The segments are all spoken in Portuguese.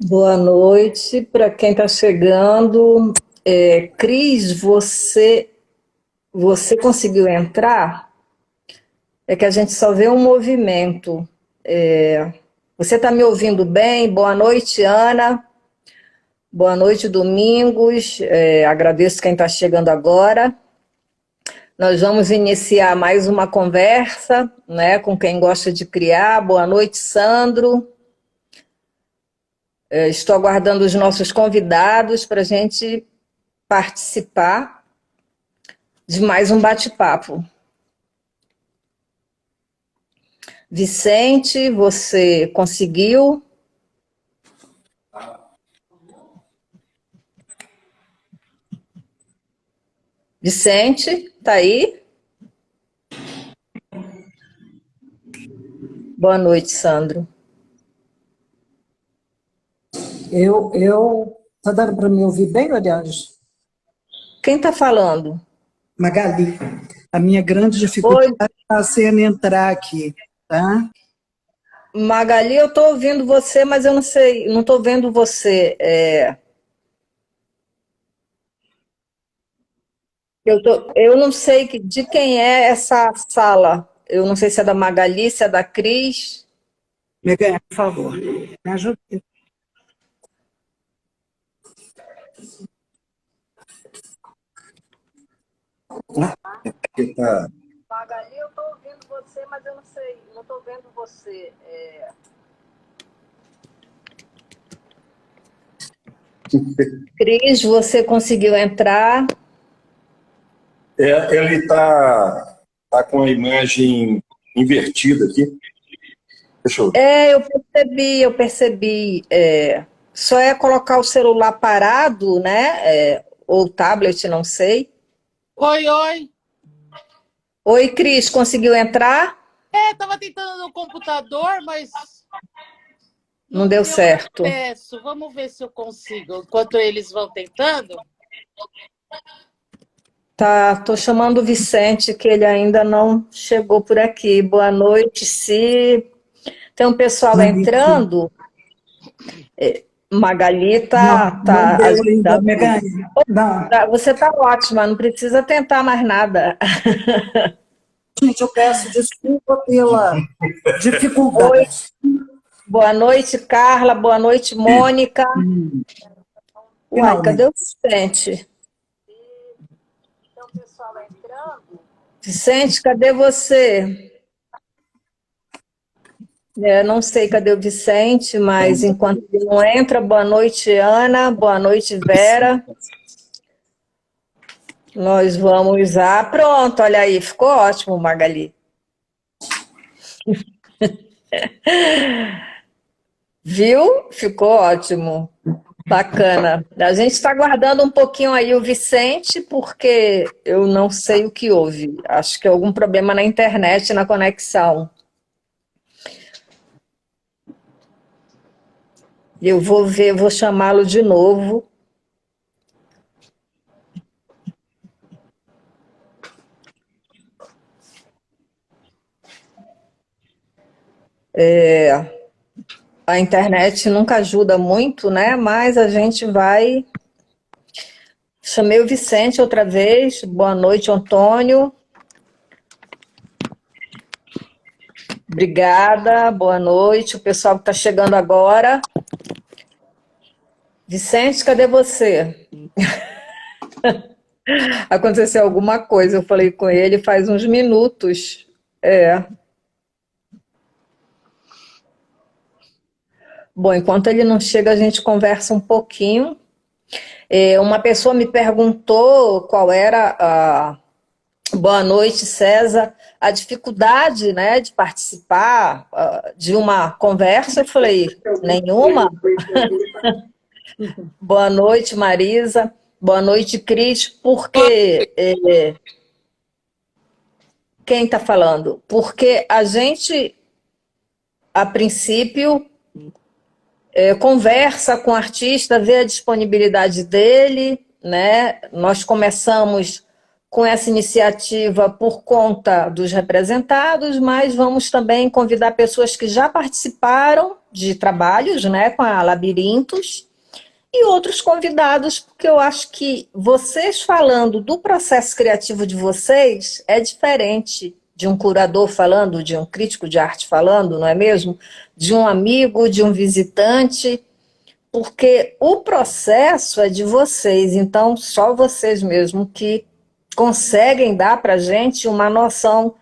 Boa noite para quem está chegando. Cris, você conseguiu entrar? É que a gente só vê um movimento. Você está me ouvindo bem? Boa noite, Ana. Boa noite, Domingos. Agradeço quem está chegando agora. Nós vamos iniciar mais uma conversa, né, com quem gosta de criar. Boa noite, Sandro. Estou aguardando os nossos convidados para a gente participar de mais um bate-papo. Vicente, você conseguiu? Vicente, tá aí? Boa noite, Sandro. Tá dando para me ouvir bem, aliás? Quem está falando? Magali, a minha grande Oi, dificuldade está sendo entrar aqui, tá? Magali, eu estou ouvindo você, mas eu não sei, não estou vendo você. Eu não sei de quem é essa sala. Eu não sei se é da Magali, se é da Cris. Magali, por favor, me ajude. Aqui tá. Magali, eu estou ouvindo você, mas eu não sei, não estou vendo você. Cris, você conseguiu entrar? Ele tá com a imagem invertida aqui. Deixa eu. Eu percebi. Só é colocar o celular parado, né? Ou tablet, não sei. Oi, oi. Oi, Cris, conseguiu entrar? Tava tentando no computador, mas Não não deu deu certo. acesso. Vamos ver se eu consigo. Enquanto eles vão tentando. Tá, tô chamando o Vicente, que ele ainda não chegou por aqui. Boa noite, se tem um pessoal entrando. Magali Não tá deu ainda, ajudando. Magali. Não, Você tá ótima, não precisa tentar mais nada. gente, eu peço desculpa pela Oi, dificuldade. boa noite, Carla. Boa noite, Mônica. Uai, cadê Finalmente. o Vicente? Vicente, cadê você? Não sei cadê o Vicente, mas enquanto ele não entra, boa noite, Ana. Boa noite, Vera. Nós vamos. Pronto, olha aí, ficou ótimo, Magali. Viu? Ficou ótimo. Bacana. A gente está aguardando um pouquinho aí o Vicente, porque eu não sei o que houve. Acho que é algum problema na internet, na conexão. Eu vou ver, vou chamá-lo de novo. A internet nunca ajuda muito, né? Mas a gente vai. Chamei o Vicente outra vez. Boa noite, Antônio. Obrigada, boa noite. O pessoal que está chegando agora. Vicente, cadê você? Aconteceu alguma coisa, eu falei com ele faz uns minutos. Bom, enquanto ele não chega, a gente conversa um pouquinho. Uma pessoa me perguntou qual era a. Boa noite, César. A dificuldade, né, de participar de uma conversa. Eu falei, nenhuma? Boa noite, Marisa. Boa noite, Cris. Porque quem está falando? Porque a gente, a princípio, conversa com o artista, vê a disponibilidade dele, né? Nós começamos com essa iniciativa por conta dos representados, mas vamos também convidar pessoas que já participaram de trabalhos, né, com a Labirintos, e outros convidados, porque eu acho que vocês falando do processo criativo de vocês é diferente de um curador falando, de um crítico de arte falando, não é mesmo? De um amigo, de um visitante, porque o processo é de vocês, então só vocês mesmo que conseguem dar para a gente uma noção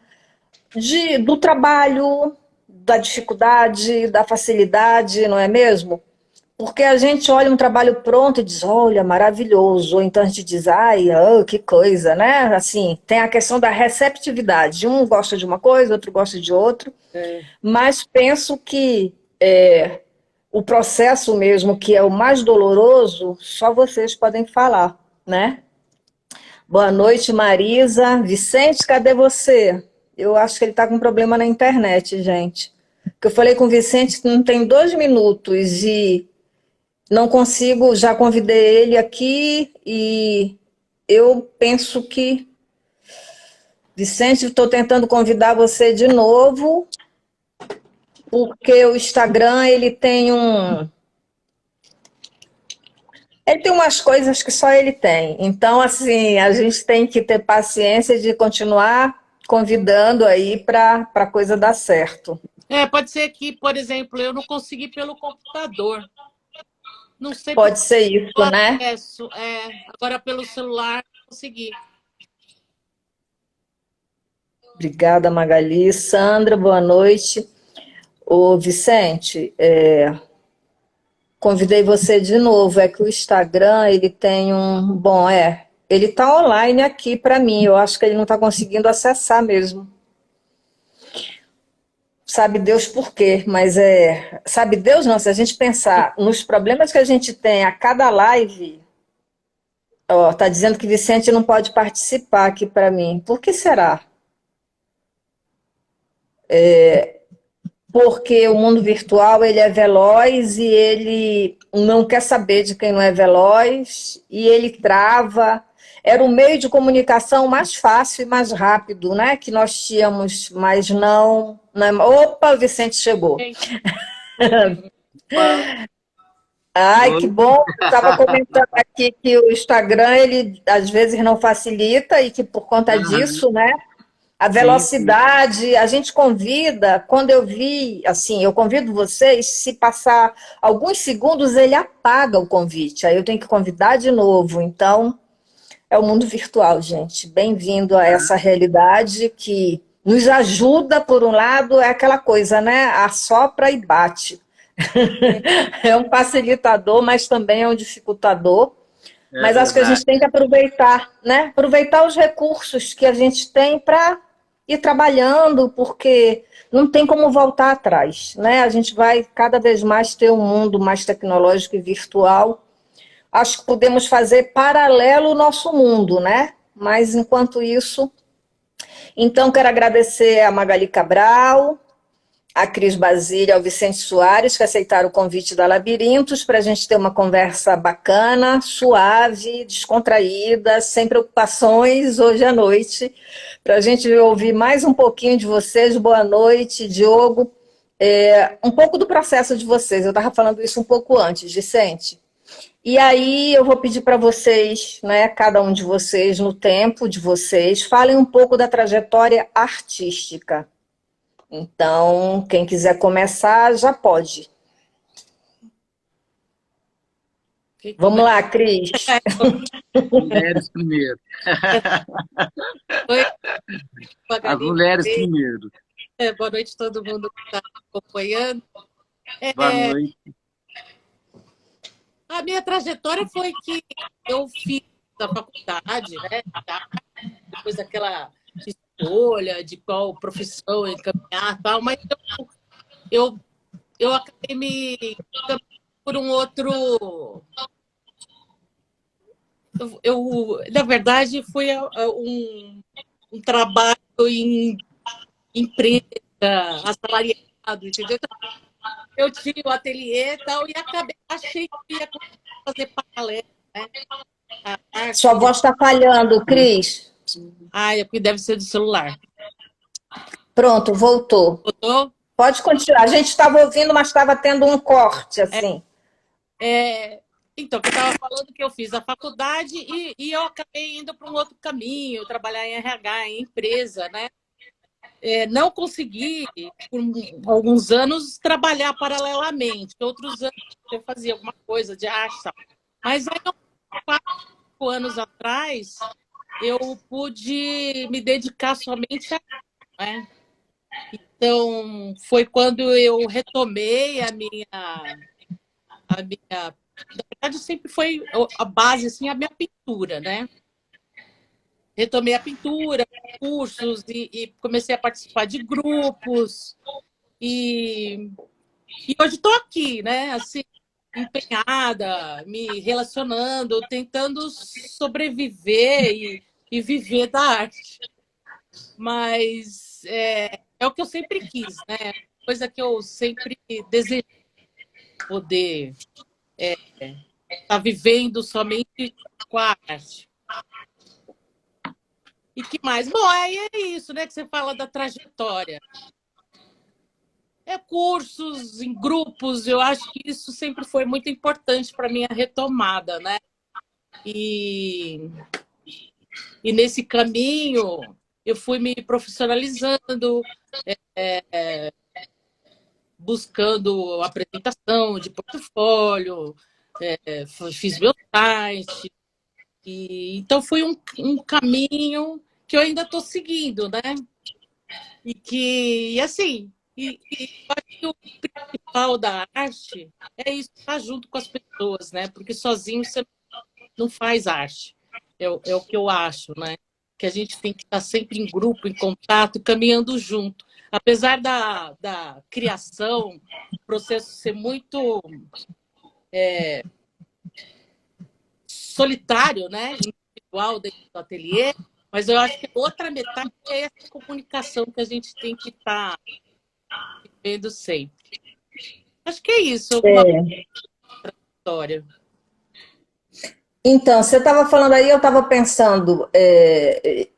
do trabalho, da dificuldade, da facilidade, não é mesmo? Porque a gente olha um trabalho pronto e diz, olha, maravilhoso, ou então a gente diz, ai, oh, que coisa, né? Assim, tem a questão da receptividade, um gosta de uma coisa, outro gosta de outro, mas penso que o processo mesmo, que é o mais doloroso, só vocês podem falar, né? Boa noite, Marisa. Vicente, cadê você? Eu acho que ele está com problema na internet, gente. Porque eu falei com o Vicente não tem 2 minutos e não consigo, já convidei ele aqui e eu penso que... Vicente, estou tentando convidar você de novo, porque o Instagram, ele tem umas coisas que só ele tem. Então, assim, a gente tem que ter paciência de continuar convidando aí para a coisa dar certo. Pode ser que, por exemplo, eu não consegui pelo computador. Não sei Pode ser isso, né? acesso. Agora pelo celular consegui. Obrigada, Magali. Sandra, boa noite. Ô, Vicente, convidei você de novo. É que o Instagram, ele tem um... Bom, ele está online aqui para mim. Eu acho que ele não está conseguindo acessar mesmo. Sabe Deus por quê, mas sabe Deus não, se a gente pensar nos problemas que a gente tem a cada live, tá dizendo que Vicente não pode participar aqui para mim. Por que será? Porque o mundo virtual, ele é veloz e ele não quer saber de quem não é veloz e ele trava. Era o meio de comunicação mais fácil e mais rápido, né? Que nós tínhamos, mas não... Opa, o Vicente chegou. Ai, que bom. Eu estava comentando aqui que o Instagram, ele às vezes não facilita e que por conta disso, né? A velocidade, a gente convida, quando eu vi, assim, eu convido vocês, se passar alguns segundos, ele apaga o convite, aí eu tenho que convidar de novo. Então, é o mundo virtual, gente. Bem-vindo a essa realidade que nos ajuda, por um lado, é aquela coisa, né? Assopra e bate. É um facilitador, mas também é um dificultador. Mas acho que a gente tem que aproveitar, né? Aproveitar os recursos que a gente tem para ir trabalhando, porque não tem como voltar atrás, né? A gente vai cada vez mais ter um mundo mais tecnológico e virtual. Acho que podemos fazer paralelo o nosso mundo, né? Mas enquanto isso... Então, quero agradecer a Magali Cabral, a Cris Basília, ao Vicente Soares, que aceitaram o convite da Labirintos, para a gente ter uma conversa bacana, suave, descontraída, sem preocupações, hoje à noite, para a gente ouvir mais um pouquinho de vocês. Boa noite, Diogo. Um pouco do processo de vocês, eu estava falando isso um pouco antes, Vicente. E aí eu vou pedir para vocês, né, cada um de vocês, no tempo de vocês, falem um pouco da trajetória artística. Então, quem quiser começar, já pode. Vamos lá, Cris. Mulheres primeiro. Oi, As mulheres primeiro. boa noite a todo mundo que está acompanhando. Boa noite. A minha trajetória foi que eu fiz a faculdade, né? Depois daquela escolha de qual profissão encaminhar e tal, mas eu acabei me encaminhando por um outro... na verdade, foi um trabalho em empresa, assalariado, entendeu? Eu tinha o ateliê e tal, e achei que ia fazer paralelo, né? Sua voz está falhando, Cris. Ah, é porque deve ser do celular. Pronto, voltou. Voltou? Pode continuar. A gente estava ouvindo, mas estava tendo um corte, assim. Então, que eu estava falando que eu fiz a faculdade e eu acabei indo para um outro caminho, trabalhar em RH, em empresa, né? Não consegui, por alguns anos, trabalhar paralelamente. Outros anos eu fazia alguma coisa de arte, tal. Mas aí, 4 anos atrás, eu pude me dedicar somente a isso, né? Então, foi quando eu retomei na verdade, sempre foi a base, assim, a minha pintura, né? Retomei a pintura, cursos, e comecei a participar de grupos. E hoje estou aqui, né? Assim, empenhada, me relacionando, tentando sobreviver e viver da arte. Mas é o que eu sempre quis, né? Coisa que eu sempre desejei, poder estar vivendo somente com a arte. E que mais? Bom, aí é isso, né? Que você fala da trajetória. Cursos em grupos, eu acho que isso sempre foi muito importante para a minha retomada, né? E nesse caminho eu fui me profissionalizando, buscando apresentação de portfólio, fiz meu site. Então foi um caminho que eu ainda estou seguindo, né? E assim, acho que o principal da arte é isso, estar junto com as pessoas, né? Porque sozinho você não faz arte. É o que eu acho, né? Que a gente tem que estar sempre em grupo, em contato, caminhando junto. Apesar da criação, o processo ser muito solitário, né? Individual dentro do ateliê, mas eu acho que a outra metade é essa comunicação que a gente tem que estar vivendo sempre. Acho que é isso, alguma história. Então, você estava falando aí, eu estava pensando, é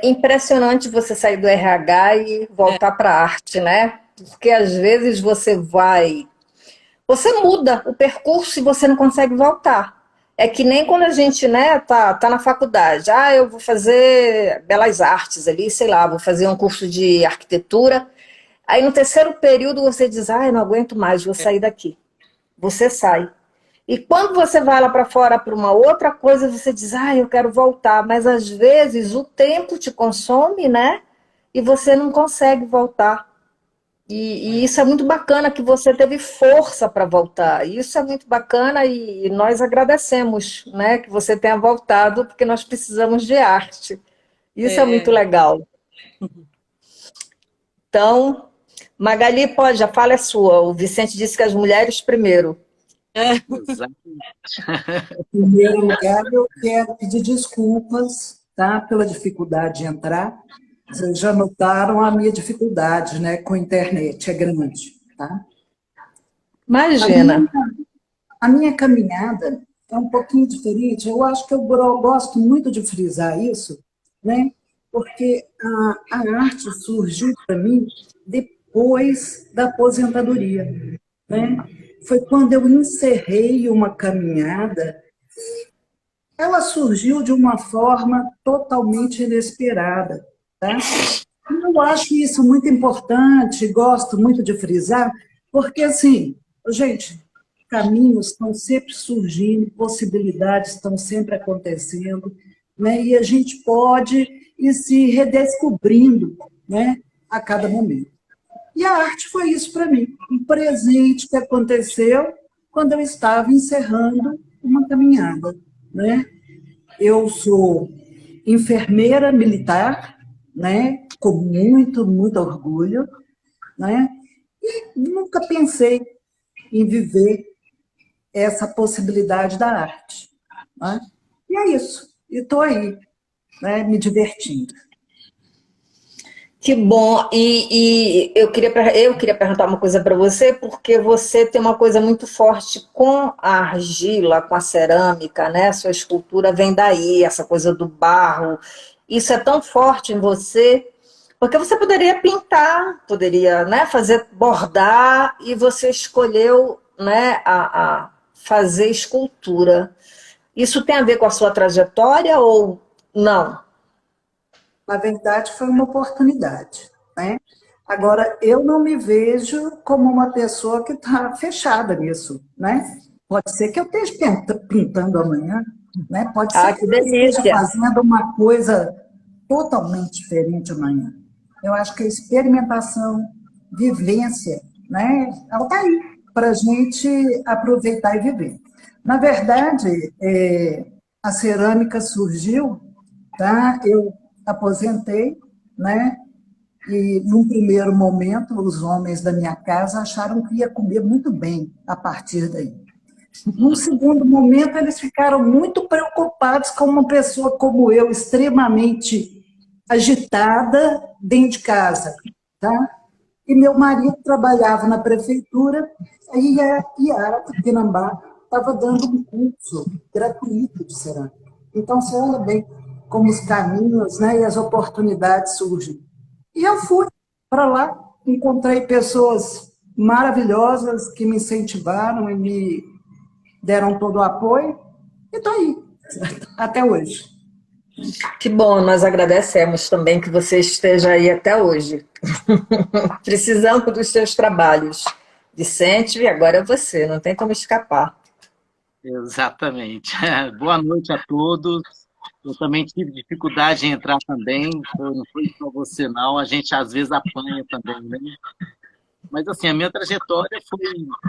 impressionante você sair do RH e voltar para a arte, né? Porque às vezes você muda o percurso e você não consegue voltar. É que nem quando a gente, né, tá na faculdade. Ah, eu vou fazer belas artes ali, sei lá, vou fazer um curso de arquitetura. Aí no terceiro período você diz, ah, eu não aguento mais, vou sair daqui. Você sai. E quando você vai lá para fora para uma outra coisa, você diz, ah, eu quero voltar. Mas às vezes o tempo te consome, né? E você não consegue voltar. E isso é muito bacana que você teve força para voltar. Isso é muito bacana e nós agradecemos, né, que você tenha voltado, porque nós precisamos de arte. Isso é muito legal. Então, Magali, pode, a fala é sua. O Vicente disse que as mulheres primeiro. Exatamente. Em primeiro lugar, eu quero pedir desculpas, tá, pela dificuldade de entrar. Vocês já notaram a minha dificuldade, né, com a internet, é grande, tá? Imagina. A minha caminhada é um pouquinho diferente. Eu acho que eu gosto muito de frisar isso, né? Porque a arte surgiu para mim depois da aposentadoria, né? Foi quando eu encerrei uma caminhada. Ela surgiu de uma forma totalmente inesperada, tá? Eu acho isso muito importante, gosto muito de frisar, porque, assim, gente, caminhos estão sempre surgindo, possibilidades estão sempre acontecendo, né? E a gente pode ir se redescobrindo, né, a cada momento. E a arte foi isso para mim, um presente que aconteceu quando eu estava encerrando uma caminhada, né? Eu sou enfermeira militar, né, com muito orgulho, né, e nunca pensei em viver essa possibilidade da arte. Né? E é isso, e estou aí, né, me divertindo. Que bom. E eu queria perguntar uma coisa para você, porque você tem uma coisa muito forte com a argila, com a cerâmica, né? Sua escultura vem daí, essa coisa do barro. Isso é tão forte em você, porque você poderia pintar, poderia, né, fazer bordar, e você escolheu, né, a fazer escultura. Isso tem a ver com a sua trajetória ou não? Na verdade, foi uma oportunidade, né? Agora, eu não me vejo como uma pessoa que está fechada nisso, né? Pode ser que eu esteja pintando amanhã, né? Pode ser Ah, que que eu esteja delícia! fazendo uma coisa totalmente diferente amanhã. Eu acho que a experimentação, vivência, né? Ela está aí para a gente aproveitar e viver. Na verdade, a cerâmica surgiu, tá? Eu aposentei, né? E, num primeiro momento, os homens da minha casa acharam que ia comer muito bem a partir daí. Num segundo momento, eles ficaram muito preocupados com uma pessoa como eu, extremamente agitada dentro de casa, tá? E meu marido trabalhava na prefeitura e a Iara Tupinambá estava dando um curso gratuito de cerâmica. Então, você olha bem como os caminhos, né, e as oportunidades surgem. E eu fui para lá, encontrei pessoas maravilhosas que me incentivaram e me deram todo o apoio, e estou aí, até hoje. Que bom, nós agradecemos também que você esteja aí até hoje. Precisamos dos seus trabalhos. Vicente, e agora é você, não tem como escapar. Exatamente. Boa noite a todos. Eu também tive dificuldade em entrar também, não foi só você não, a gente às vezes apanha também, né? Mas assim, a minha trajetória foi,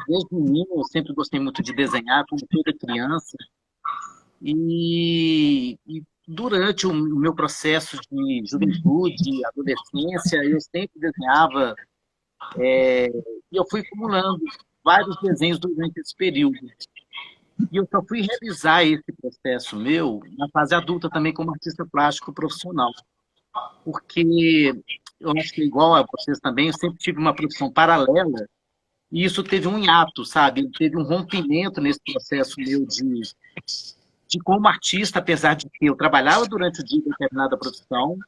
desde menino, eu sempre gostei muito de desenhar, como toda criança, e durante o meu processo de juventude, adolescência, eu sempre desenhava, e eu fui acumulando vários desenhos durante esse período. E eu só fui revisar esse processo meu na fase adulta também como artista plástico profissional. Porque eu acho que, igual a vocês também, eu sempre tive uma profissão paralela e isso teve um hiato, sabe? Teve um rompimento nesse processo meu de como artista, apesar de que eu trabalhava durante o dia em determinada profissão,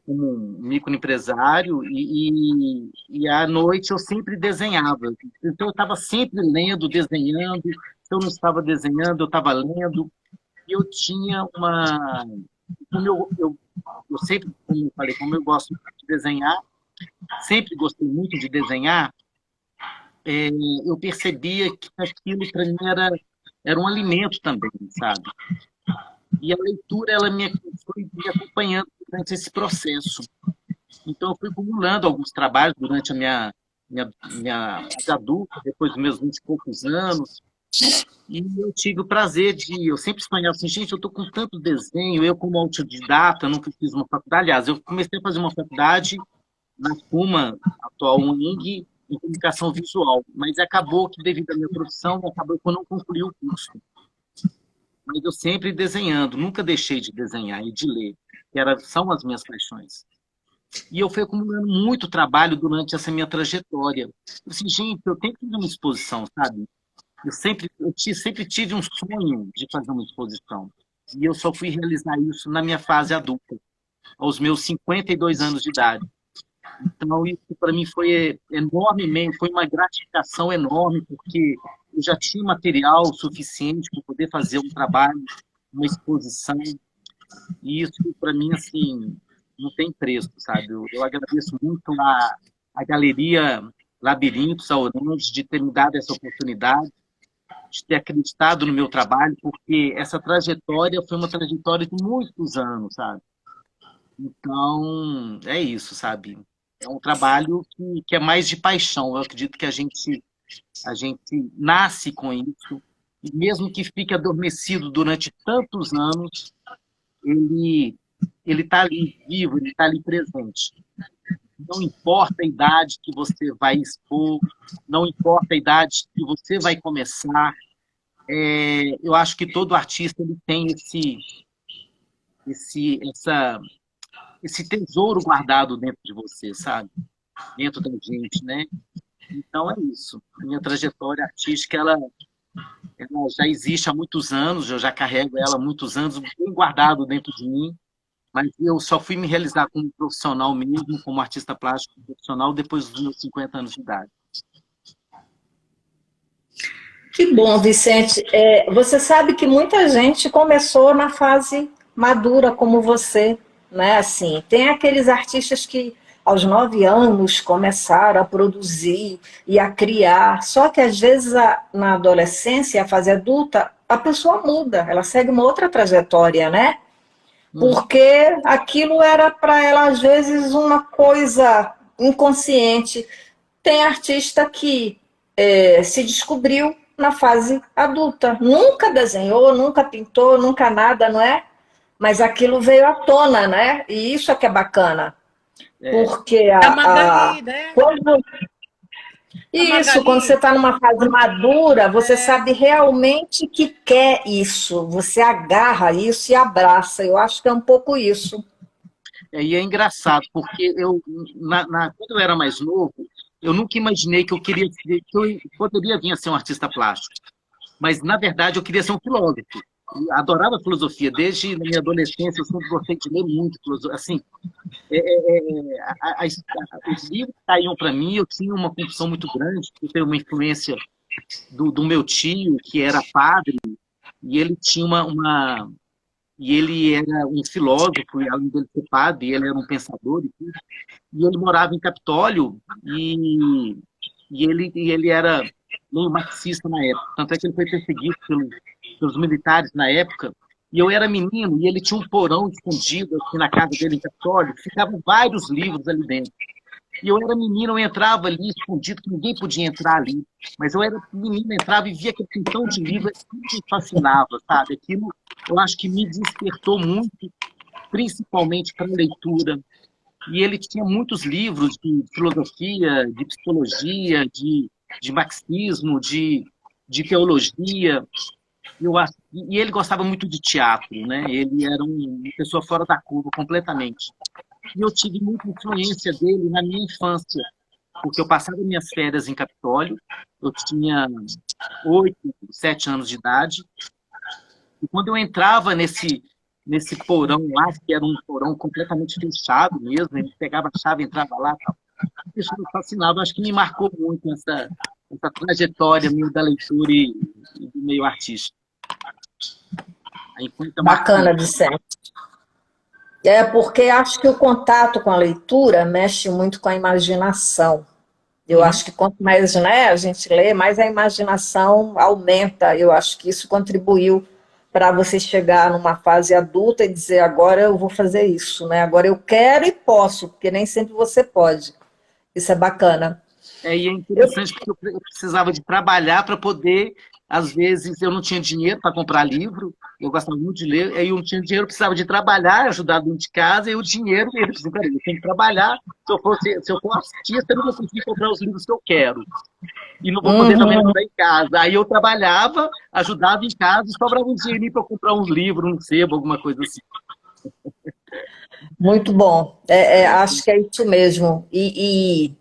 como um microempresário, e à noite eu sempre desenhava. Então eu estava sempre lendo, desenhando. Se eu não estava desenhando, eu estava lendo. E eu tinha uma. Como eu sempre, como eu falei, como eu gosto de desenhar, sempre gostei muito de desenhar, eu percebia que aquilo para mim era um alimento também, sabe? E a leitura ela foi me acompanhando durante esse processo. Então, eu fui acumulando alguns trabalhos durante a minha vida adulta, depois dos meus 20 e poucos anos, e eu tive o prazer eu sempre sonhava assim, gente, eu estou com tanto desenho, eu como autodidata, nunca fiz uma faculdade, aliás, eu comecei a fazer uma faculdade na FUMA, atual UNING, em comunicação visual, mas acabou que, devido à minha profissão, acabou que eu não concluí o curso. Mas eu sempre desenhando, nunca deixei de desenhar e de ler, são as minhas paixões. E eu fui acumulando muito trabalho durante essa minha trajetória. Eu assim, gente, eu tenho que fazer uma exposição, sabe? Eu sempre tive um sonho de fazer uma exposição. E eu só fui realizar isso na minha fase adulta, aos meus 52 anos de idade. Então, isso para mim foi enormemente, foi uma gratificação enorme, porque eu já tinha material suficiente para poder fazer um trabalho, uma exposição. E isso, para mim, assim, não tem preço, sabe? Eu agradeço muito a Galeria Labirintos, a Orange, de ter me dado essa oportunidade, de ter acreditado no meu trabalho, porque essa trajetória foi uma trajetória de muitos anos, sabe? Então, é isso, sabe? É um trabalho que é mais de paixão. Eu acredito que a gente nasce com isso, e mesmo que fique adormecido durante tantos anos, ele está ali vivo, ele está ali presente. Não importa a idade que você vai expor, não importa a idade que você vai começar, eu acho que todo artista ele tem essa esse tesouro guardado dentro de você, sabe? Dentro da gente, né? Então é isso. Minha trajetória artística, ela já existe há muitos anos, eu já carrego ela há muitos anos, bem guardado dentro de mim, mas eu só fui me realizar como profissional mesmo, como artista plástico profissional, depois dos meus 50 anos de idade. Que bom, Vicente. Você sabe que muita gente começou na fase madura, como você, né? Assim, tem aqueles artistas que aos 9 anos começaram a produzir e a criar, só que às vezes na adolescência, a fase adulta, a pessoa muda, ela segue uma outra trajetória, né? Porque aquilo era para ela, às vezes, uma coisa inconsciente. Tem artista que se descobriu na fase adulta. Nunca desenhou, nunca pintou, nunca nada, não é? Mas aquilo veio à tona, né? E isso é que é bacana. Porque A Magali, né? quando você está numa fase madura, você sabe realmente que quer isso. Você agarra isso e abraça. Eu acho que é um pouco isso. E é engraçado, porque quando eu era mais novo, eu nunca imaginei que eu poderia vir a ser um artista plástico. Mas, na verdade, eu queria ser um filósofo. Eu adorava filosofia. Desde a minha adolescência, eu sempre gostei de ler muito filosofia. Assim, os livros que caíam para mim, eu tinha uma compulsão muito grande, eu tenho uma influência do meu tio, que era padre, e ele tinha e ele era um filósofo, e além dele ser padre, ele era um pensador, e ele morava em Capitólio, e ele era meio marxista na época, tanto é que ele foi perseguido pelos militares na época, e eu era menino, e ele tinha um porão escondido aqui na casa dele em Capitólio, ficavam vários livros ali dentro. E eu era menino, eu entrava ali escondido, que ninguém podia entrar ali. Mas eu era menino, entrava e via aquele pintão de livro, aquilo me fascinava, sabe? Aquilo, eu acho que me despertou muito, principalmente para a leitura. E ele tinha muitos livros de filosofia, de psicologia, de marxismo, de teologia. E ele gostava muito de teatro, né? Ele era uma pessoa fora da curva completamente. E eu tive muita influência dele na minha infância, porque eu passava minhas férias em Capitólio, eu tinha 8, 7 anos de idade, e quando eu entrava nesse porão lá, que era um porão completamente fechado mesmo, ele pegava a chave, entrava lá, tal. Isso me fascinava, acho que me marcou muito essa trajetória minha da leitura e do meio artístico. Bacana, Vicente. Porque acho que o contato com a leitura mexe muito com a imaginação. Eu acho que quanto mais, né, a gente lê, mais a imaginação aumenta. Eu acho que isso contribuiu para você chegar numa fase adulta e dizer, agora eu vou fazer isso, né? Agora eu quero e posso, porque nem sempre você pode. Isso é bacana. E é interessante porque eu precisava de trabalhar para poder, às vezes, eu não tinha dinheiro para comprar livro, eu gostava muito de ler, aí eu não tinha dinheiro, eu precisava de trabalhar, ajudar dentro de casa, e o dinheiro, eu tenho que trabalhar, se eu for artista, eu não vou conseguir comprar os livros que eu quero. E não vou poder também ajudar em casa. Aí eu trabalhava, ajudava em casa, e sobrava um dinheirinho para eu comprar uns livros, um sebo, alguma coisa assim. Muito bom. Acho que é isso mesmo. E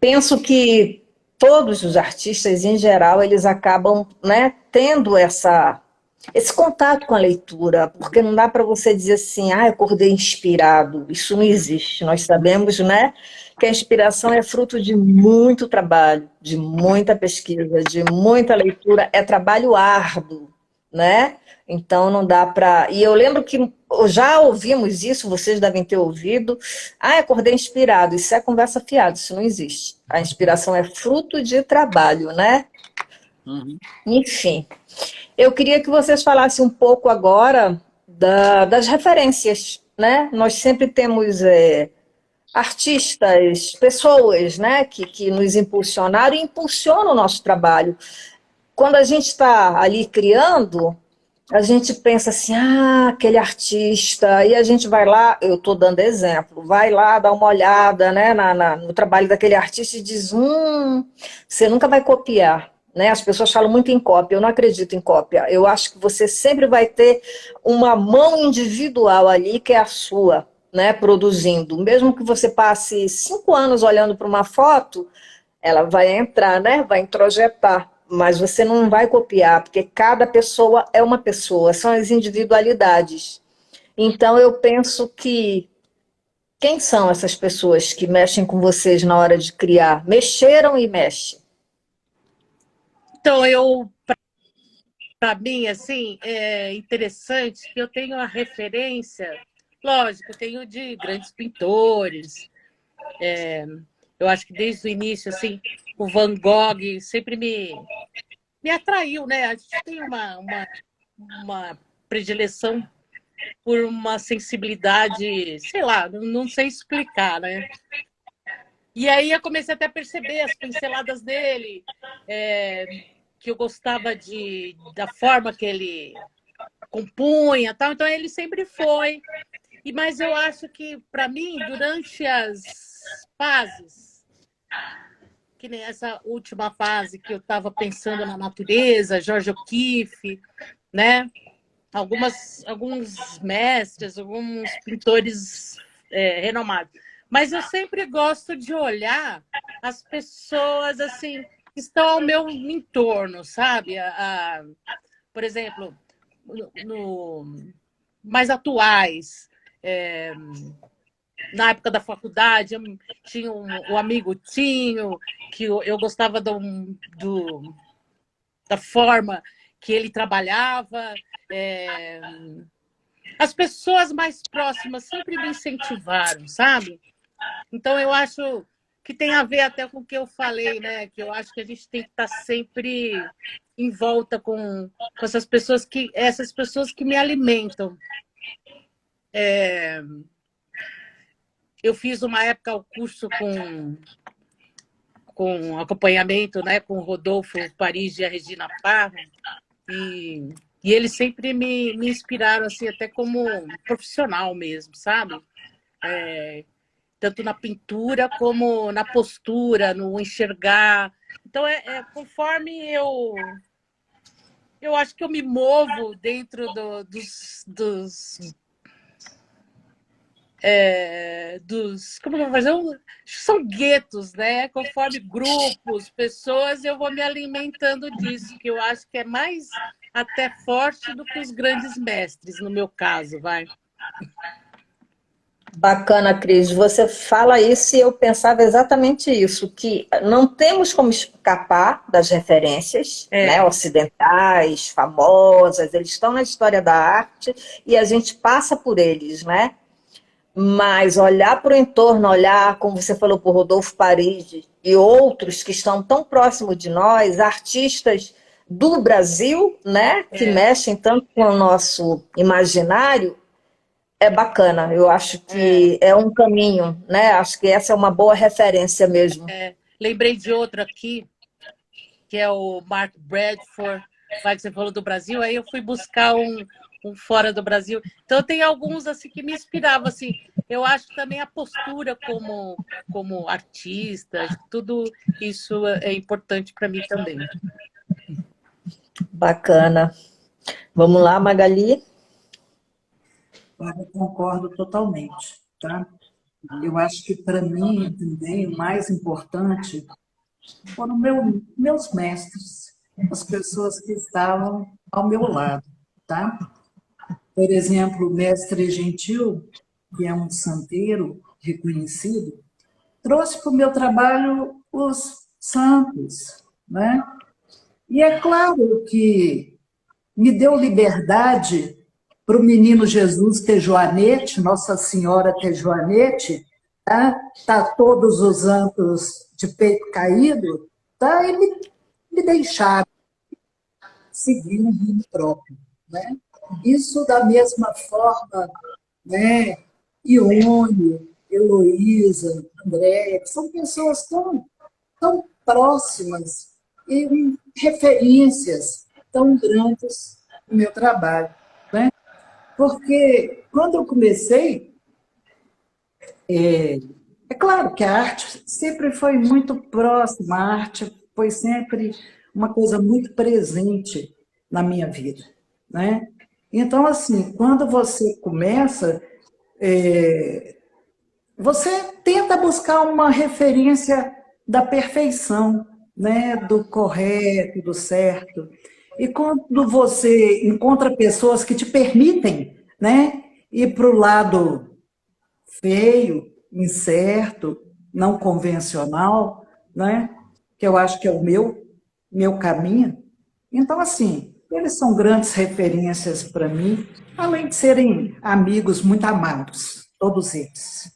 penso que todos os artistas, em geral, eles acabam, né, tendo esse contato com a leitura, porque não dá para você dizer assim, eu acordei inspirado. Isso não existe. Nós sabemos, né, que a inspiração é fruto de muito trabalho, de muita pesquisa, de muita leitura, é trabalho árduo, né? Então não dá para... E eu lembro que já ouvimos isso, vocês devem ter ouvido, acordei inspirado, isso é conversa fiada, isso não existe. A inspiração é fruto de trabalho, né? Enfim, eu queria que vocês falassem um pouco agora das referências, né? Nós sempre temos artistas, pessoas, né, que nos impulsionaram e impulsionam o nosso trabalho. Quando a gente está ali criando, a gente pensa assim, aquele artista, e a gente vai lá, eu estou dando exemplo, vai lá dar uma olhada, né, no trabalho daquele artista e diz, você nunca vai copiar. Né? As pessoas falam muito em cópia, eu não acredito em cópia. Eu acho que você sempre vai ter uma mão individual ali que é a sua. né, produzindo. Mesmo que você passe 5 anos olhando para uma foto, ela vai entrar, né, vai introjetar, mas você não vai copiar, porque cada pessoa é uma pessoa, são as individualidades. Então, eu penso que quem são essas pessoas que mexem com vocês na hora de criar? Mexeram e mexem. Então, para mim, assim, é interessante que eu tenho a referência, lógico, eu tenho de grandes pintores. Eu acho que desde o início, assim, o Van Gogh sempre me atraiu, né? A gente tem uma predileção por uma sensibilidade, sei lá, não sei explicar, né? E aí eu comecei até a perceber as pinceladas dele, que eu gostava da forma que ele compunha, tal. Então ele sempre foi. Mas eu acho que, para mim, durante as fases, que nem essa última fase que eu estava pensando na natureza, George O'Keeffe, né? Alguns mestres, alguns pintores renomados. Mas eu sempre gosto de olhar as pessoas assim que estão ao meu entorno, sabe? Por exemplo, mais atuais. Na época da faculdade, eu tinha um amigo Tinho, que eu gostava da forma que ele trabalhava. As pessoas mais próximas sempre me incentivaram, sabe? Então, eu acho que tem a ver até com o que eu falei, né? Que eu acho que a gente tem que estar sempre em volta com essas pessoas que me alimentam. Eu fiz uma época o curso com acompanhamento, né, com o Rodolfo Paris e a Regina Parra, e eles sempre me inspiraram, assim, até como profissional mesmo, sabe? Tanto na pintura como na postura, no enxergar. Então, conforme eu acho que eu me movo dentro como eu vou fazer? São guetos, né? Conforme grupos, pessoas, eu vou me alimentando disso, que eu acho que é mais até forte do que os grandes mestres, no meu caso, vai. Bacana, Cris. Você fala isso e eu pensava exatamente isso, que não temos como escapar das referências, né, ocidentais, famosas, eles estão na história da arte e a gente passa por eles, né? Mas olhar para o entorno, olhar, como você falou, por Rodolfo Paris e outros que estão tão próximos de nós, artistas do Brasil, né, que mexem tanto com o nosso imaginário, é bacana. Eu acho que é um caminho, né? Acho que essa é uma boa referência mesmo. Lembrei de outro aqui, que é o Mark Bradford, que você falou do Brasil, aí eu fui buscar um fora do Brasil. Então, tem alguns assim que me inspiravam. Assim. Eu acho também a postura como artista, tudo isso é importante para mim também. Bacana. Vamos lá, Magali? Eu concordo totalmente, tá? Eu acho que, para mim, também, o mais importante foram meus mestres, as pessoas que estavam ao meu lado, tá? Por exemplo, o mestre Gentil, que é um santeiro reconhecido, trouxe para o meu trabalho os santos, né? E é claro que me deu liberdade para o menino Jesus ter Joanete, Nossa Senhora ter Joanete, tá todos os santos de peito caído, tá? E me deixaram seguir um rumo próprio, né? Isso da mesma forma, né? Ione, Heloísa, Andréia, que são pessoas tão próximas e referências tão grandes no meu trabalho, né? Porque quando eu comecei, é claro que a arte sempre foi muito próxima, a arte foi sempre uma coisa muito presente na minha vida, né? Então, assim, quando você começa, você tenta buscar uma referência da perfeição, né? Do correto, do certo. E quando você encontra pessoas que te permitem, né? Ir para o lado feio, incerto, não convencional, né? Que eu acho que é o meu caminho. Então, assim, eles são grandes referências para mim, além de serem amigos muito amados, todos eles.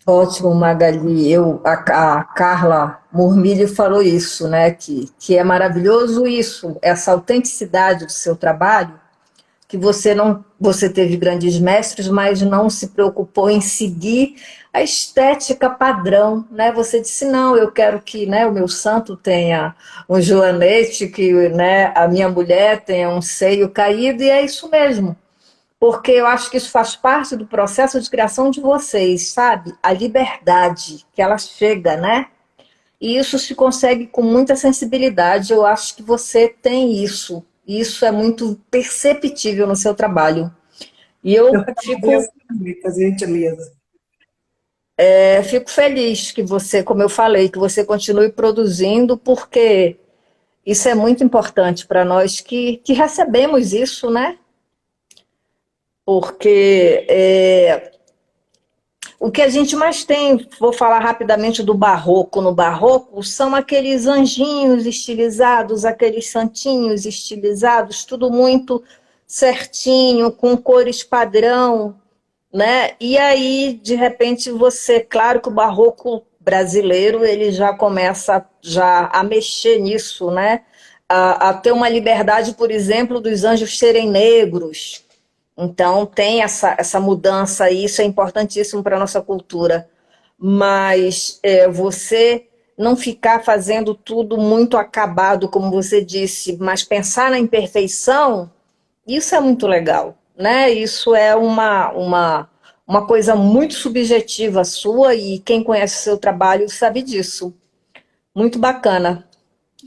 Ótimo, Magali. A Carla Murmilho falou isso, né? Que é maravilhoso isso, essa autenticidade do seu trabalho, que você teve grandes mestres, mas não se preocupou em seguir a estética padrão, né? Você disse, não, eu quero que, né, o meu santo tenha um joanete, que, né, a minha mulher tenha um seio caído, e é isso mesmo. Porque eu acho que isso faz parte do processo de criação de vocês, sabe? A liberdade que ela chega, né? E isso se consegue com muita sensibilidade. Eu acho que você tem isso. E isso é muito perceptível no seu trabalho. E Eu eu agradeço muito a gentileza. fico feliz que você, como eu falei, que você continue produzindo, porque isso é muito importante para nós que recebemos isso, né? Porque o que a gente mais tem, vou falar rapidamente do barroco. No barroco, são aqueles anjinhos estilizados, aqueles santinhos estilizados, tudo muito certinho, com cores padrão, né? E aí, de repente, claro que o barroco brasileiro, ele já começa já a mexer nisso, né? A ter uma liberdade, por exemplo, dos anjos serem negros. Então, tem essa mudança, e isso é importantíssimo para a nossa cultura. Mas você não ficar fazendo tudo muito acabado, como você disse, mas pensar na imperfeição, isso é muito legal, né? Isso é uma coisa muito subjetiva sua, e quem conhece o seu trabalho sabe disso. Muito bacana.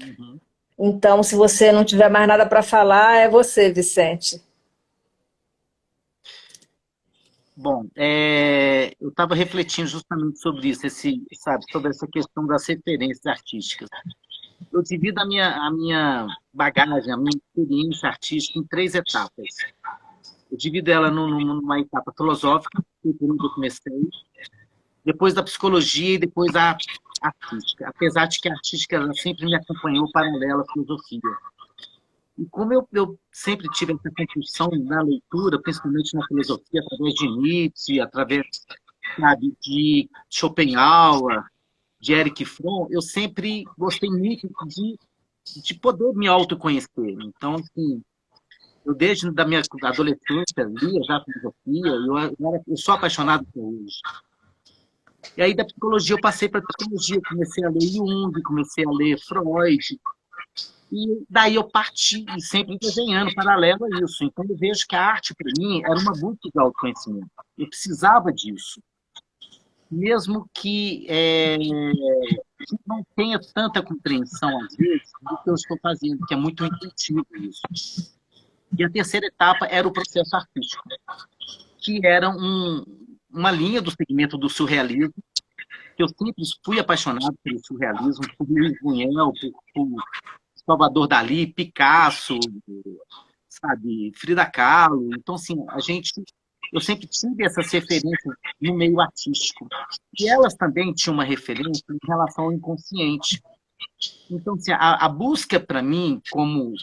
Uhum. Então, se você não tiver mais nada para falar, é você, Vicente. Bom, eu estava refletindo justamente sobre isso, sabe, sobre essa questão das referências artísticas. Eu divido a minha bagagem, a minha experiência artística em 3 etapas. Eu divido ela numa etapa filosófica, que foi onde eu comecei, depois da psicologia e depois a artística. Apesar de que a artística ela sempre me acompanhou paralela à filosofia. E como eu sempre tive essa compulsão na leitura, principalmente na filosofia, através de Nietzsche, através, sabe, de Schopenhauer, de Erich Fromm, eu sempre gostei muito de poder me autoconhecer. Então, assim, eu desde da minha adolescência lia já filosofia, eu sou apaixonado por isso. E aí da psicologia eu passei para a psicologia, comecei a ler Jung, comecei a ler Freud, e daí eu parti, e sempre desenhando paralelo a isso. Então eu vejo que a arte, para mim, era uma busca de autoconhecimento. Eu precisava disso. Mesmo que não tenha tanta compreensão, às vezes, do que eu estou fazendo, que é muito intuitivo isso. E a terceira etapa era o processo artístico, que era uma linha do segmento do surrealismo, que eu sempre fui apaixonado pelo surrealismo, por Luiz Buñuel, por Salvador Dalí, Picasso, sabe, Frida Kahlo. Então, assim, eu sempre tive essas referências no meio artístico. E elas também tinham uma referência em relação ao inconsciente. Então, assim, a busca para mim, como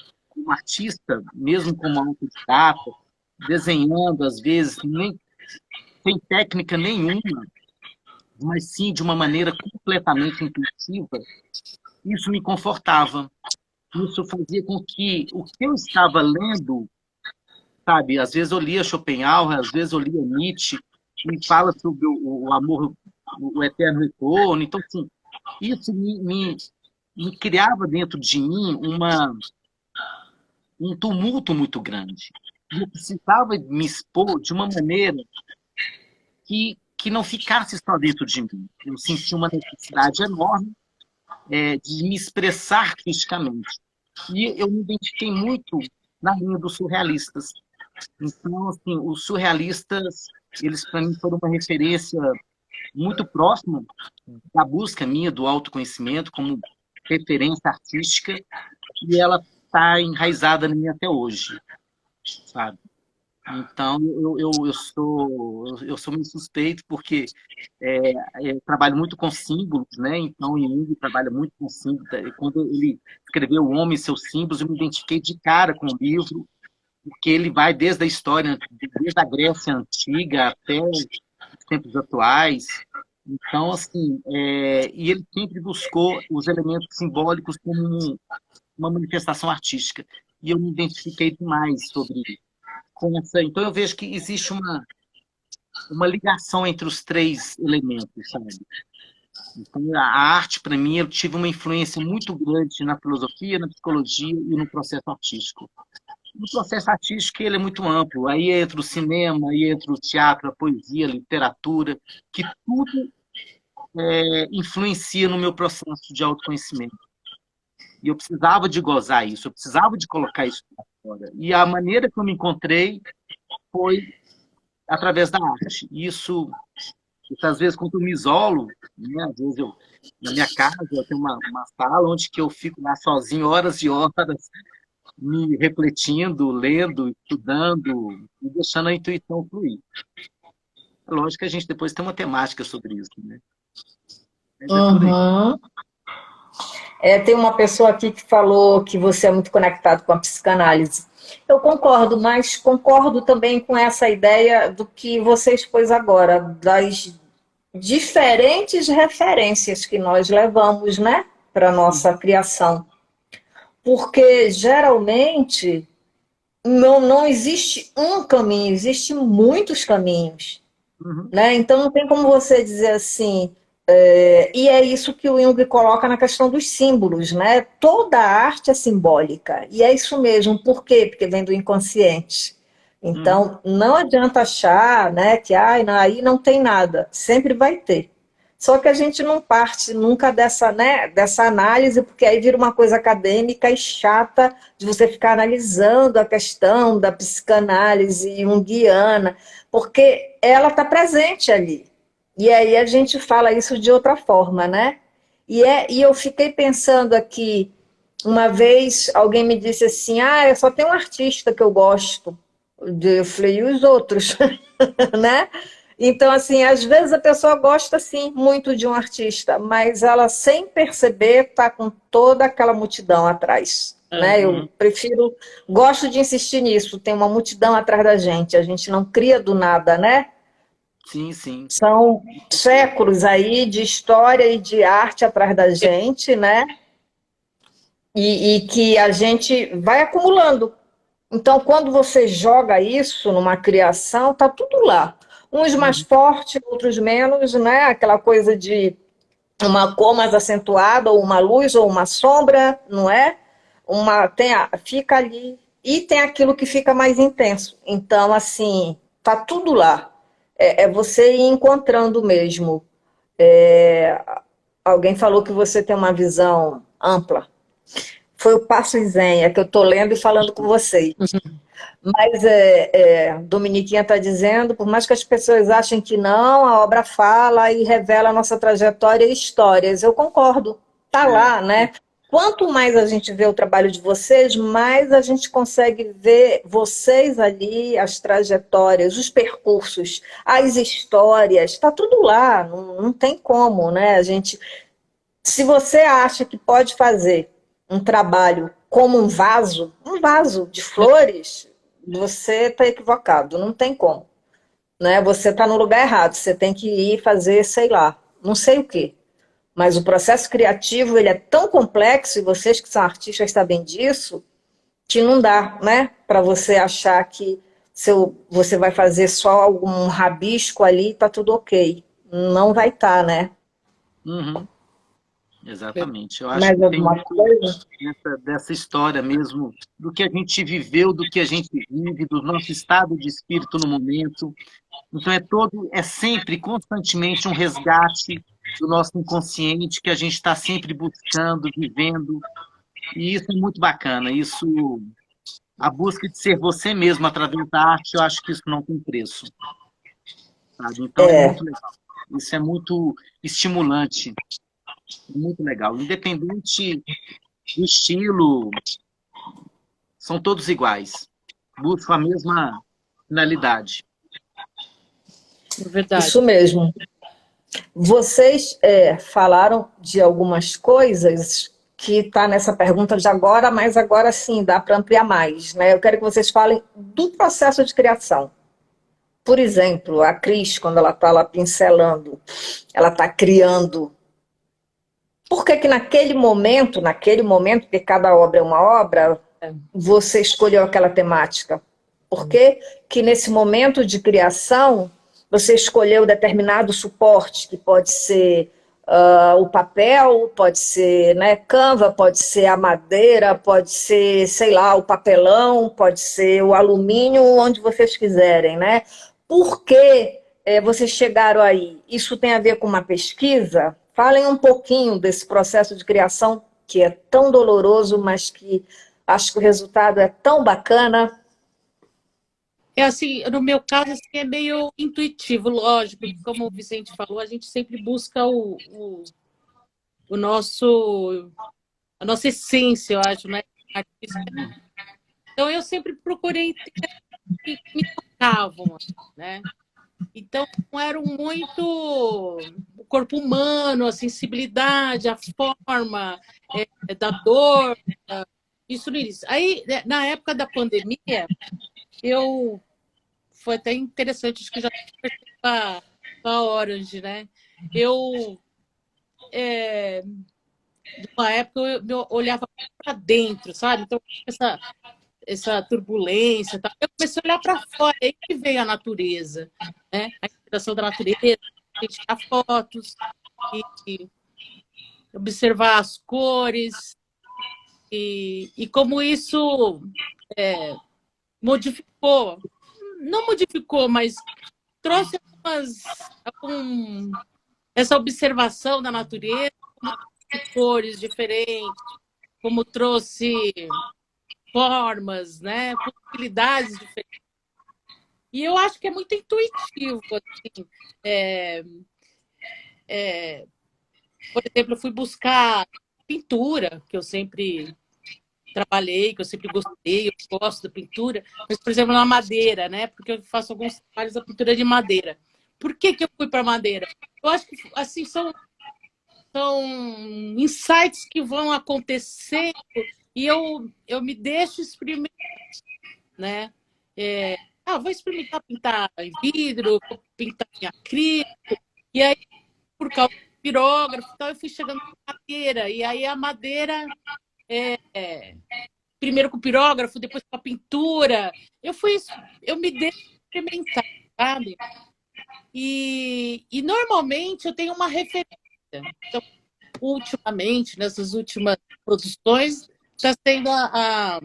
artista, mesmo como autodidata, desenhando, às vezes, nem sem técnica nenhuma, mas sim de uma maneira completamente intuitiva, isso me confortava. Isso fazia com que o que eu estava lendo, sabe, às vezes eu lia Schopenhauer, às vezes eu lia Nietzsche, me fala sobre o amor, o eterno retorno. Então, assim, isso me criava dentro de mim um tumulto muito grande. E eu precisava me expor de uma maneira que não ficasse só dentro de mim. Eu senti uma necessidade enorme de me expressar artisticamente. E eu me identifiquei muito na linha dos surrealistas. Então, assim, os surrealistas, eles para mim foram uma referência muito próxima da busca minha do autoconhecimento como referência artística, e ela está enraizada em mim até hoje, sabe? Então, eu sou meio suspeito, porque eu trabalho muito com símbolos, né? Então, o Jung trabalha muito com símbolos. E quando ele escreveu O Homem e Seus Símbolos, eu me identifiquei de cara com o livro, porque ele vai desde a história, desde a Grécia Antiga até os tempos atuais. Então, assim, e ele sempre buscou os elementos simbólicos como uma manifestação artística. E eu me identifiquei demais sobre com essa. Então, eu vejo que existe uma ligação entre os três elementos, sabe? Então, a arte, para mim, eu tive uma influência muito grande na filosofia, na psicologia e no processo artístico. No processo artístico, ele é muito amplo. Aí entra o cinema, aí entra o teatro, a poesia, a literatura, que tudo influencia no meu processo de autoconhecimento. E eu precisava de gozar isso, eu precisava de colocar isso para fora. E a maneira que eu me encontrei foi através da arte. Isso, às vezes, quando eu me isolo, né, às vezes na minha casa, eu tenho uma sala onde que eu fico lá sozinho horas e horas, me refletindo, lendo, estudando, e deixando a intuição fluir. É lógico que a gente depois tem uma temática sobre isso, né? Mas é por aí. Uhum. Tem uma pessoa aqui que falou que você é muito conectado com a psicanálise. Eu concordo, mas concordo também com essa ideia do que você expôs agora, das diferentes referências que nós levamos, né, para a nossa criação. Porque, geralmente, não existe um caminho, existem muitos caminhos. Uhum. Né? Então, não tem como você dizer assim... e é isso que o Jung coloca na questão dos símbolos, né? Toda a arte é simbólica, e é isso mesmo. Por quê? Porque vem do inconsciente. Então, não adianta achar, né, que aí não tem nada, sempre vai ter. Só que a gente não parte nunca dessa, né, dessa análise, porque aí vira uma coisa acadêmica e chata de você ficar analisando a questão da psicanálise junguiana, porque ela está presente ali. E aí a gente fala isso de outra forma, né? E eu fiquei pensando aqui, uma vez alguém me disse assim, eu só tenho um artista que eu gosto. Eu falei, e os outros? Né? Então, assim, às vezes a pessoa gosta, sim, muito de um artista, mas ela, sem perceber, está com toda aquela multidão atrás. Né? Eu gosto de insistir nisso, tem uma multidão atrás da gente, a gente não cria do nada, né? Sim, sim. São séculos aí de história e de arte atrás da gente, né? E que a gente vai acumulando. Então, quando você joga isso numa criação, tá tudo lá. Uns mais fortes, outros menos, né? Aquela coisa de uma cor mais acentuada, ou uma luz, ou uma sombra, não é? Fica ali. E tem aquilo que fica mais intenso. Então, assim, tá tudo lá. É você ir encontrando mesmo. Alguém falou que você tem uma visão ampla. Foi o Passo Zen, que eu estou lendo e falando com vocês. Mas Dominiquinha está dizendo, por mais que as pessoas achem que não, a obra fala e revela a nossa trajetória e histórias. Eu concordo, está lá, né? Quanto mais a gente vê o trabalho de vocês, mais a gente consegue ver vocês ali, as trajetórias, os percursos, as histórias, está tudo lá, não tem como, né? Se você acha que pode fazer um trabalho como um vaso de flores, você está equivocado, não tem como. Né? Você está no lugar errado, você tem que ir fazer, sei lá, não sei o quê. Mas o processo criativo, ele é tão complexo, e vocês que são artistas sabem disso, que não dá, né, para você achar que você vai fazer só algum rabisco ali e está tudo ok. Não vai estar, né? Exatamente. Eu acho Mais que tem alguma coisa? dessa história mesmo, do que a gente viveu, do que a gente vive, do nosso estado de espírito no momento. Então é sempre, constantemente, um resgate do nosso inconsciente que a gente está sempre buscando, vivendo. E isso é muito bacana. Isso a busca de ser você mesmo através da arte, eu acho que isso não tem preço, sabe? Então é É, muito legal. Isso é muito estimulante, é muito legal. Independente do estilo, são todos iguais. Buscam a mesma finalidade. É verdade. isso mesmo. Vocês falaram de algumas coisas que está nessa pergunta de agora, mas agora sim, dá para ampliar mais, né? Eu quero que vocês falem do processo de criação. Por exemplo, a Cris, quando ela está lá pincelando, ela está criando. Por que que naquele momento, porque cada obra é uma obra, você escolheu aquela temática? Por que que nesse momento de criação você escolheu determinado suporte, que pode ser o papel, pode ser, né, Canva, pode ser a madeira, pode ser, sei lá, o papelão, pode ser o alumínio, onde vocês quiserem, né? Por que vocês chegaram aí? Isso tem a ver com uma pesquisa? Falem um pouquinho desse processo de criação que é tão doloroso, mas que acho que o resultado é tão bacana. É assim, no meu caso, assim, é meio intuitivo, lógico, que como o Vicente falou, a gente sempre busca o nosso, a nossa essência, eu acho, né? Artística. Então, eu sempre procurei ter que me tocavam, né? Então, eram muito o corpo humano, a sensibilidade, a forma da dor, isso no início. Aí, né, na época da pandemia, eu foi até interessante, acho que já com a Orange, né? Eu, de uma época, eu olhava para dentro, sabe? Então, essa turbulência, tá? Eu comecei a olhar para fora, aí que veio a natureza, né? A inspiração da natureza, a gente tirar fotos e observar as cores e como isso modificou, não modificou, mas trouxe essa observação da natureza, como trouxe cores diferentes, como trouxe formas, né? Possibilidades diferentes. E eu acho que é muito intuitivo. Assim. Por exemplo, eu fui buscar pintura, que eu sempre trabalhei, que eu sempre gostei, eu gosto da pintura, mas, por exemplo, na madeira, né? Porque eu faço alguns trabalhos da pintura de madeira. Por que eu fui para madeira? Eu acho que assim são insights que vão acontecer e eu me deixo experimentar, né? Vou experimentar pintar em vidro, vou pintar em acrílico, e aí, por causa do pirógrafo, então eu fui chegando na madeira, e aí a madeira, primeiro com o pirógrafo, depois com a pintura, eu me deixo experimentar, sabe? E normalmente eu tenho uma referência. Então, ultimamente, nessas últimas produções, está sendo a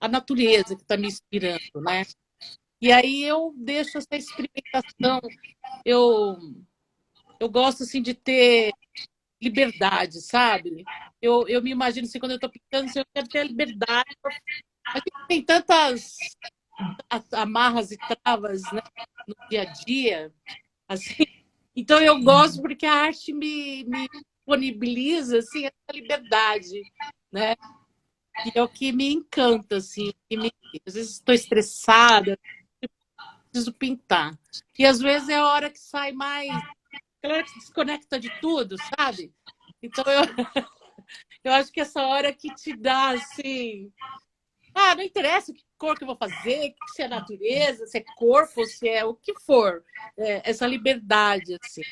natureza que está me inspirando, né? E aí eu deixo essa experimentação. Eu gosto assim de ter liberdade, sabe? Eu me imagino assim, quando eu estou pintando, assim, eu quero ter a liberdade. A gente tem tantas amarras e travas, né, no dia a dia, assim. Então eu gosto porque a arte me disponibiliza assim essa liberdade, né? E é o que me encanta, assim. Às vezes estou estressada, preciso pintar. E às vezes é a hora que sai mais. Aquela hora que se desconecta de tudo, sabe? Então eu acho que essa hora que te dá assim. Não interessa que cor que eu vou fazer, se é natureza, se é corpo, se é o que for. Essa liberdade, assim.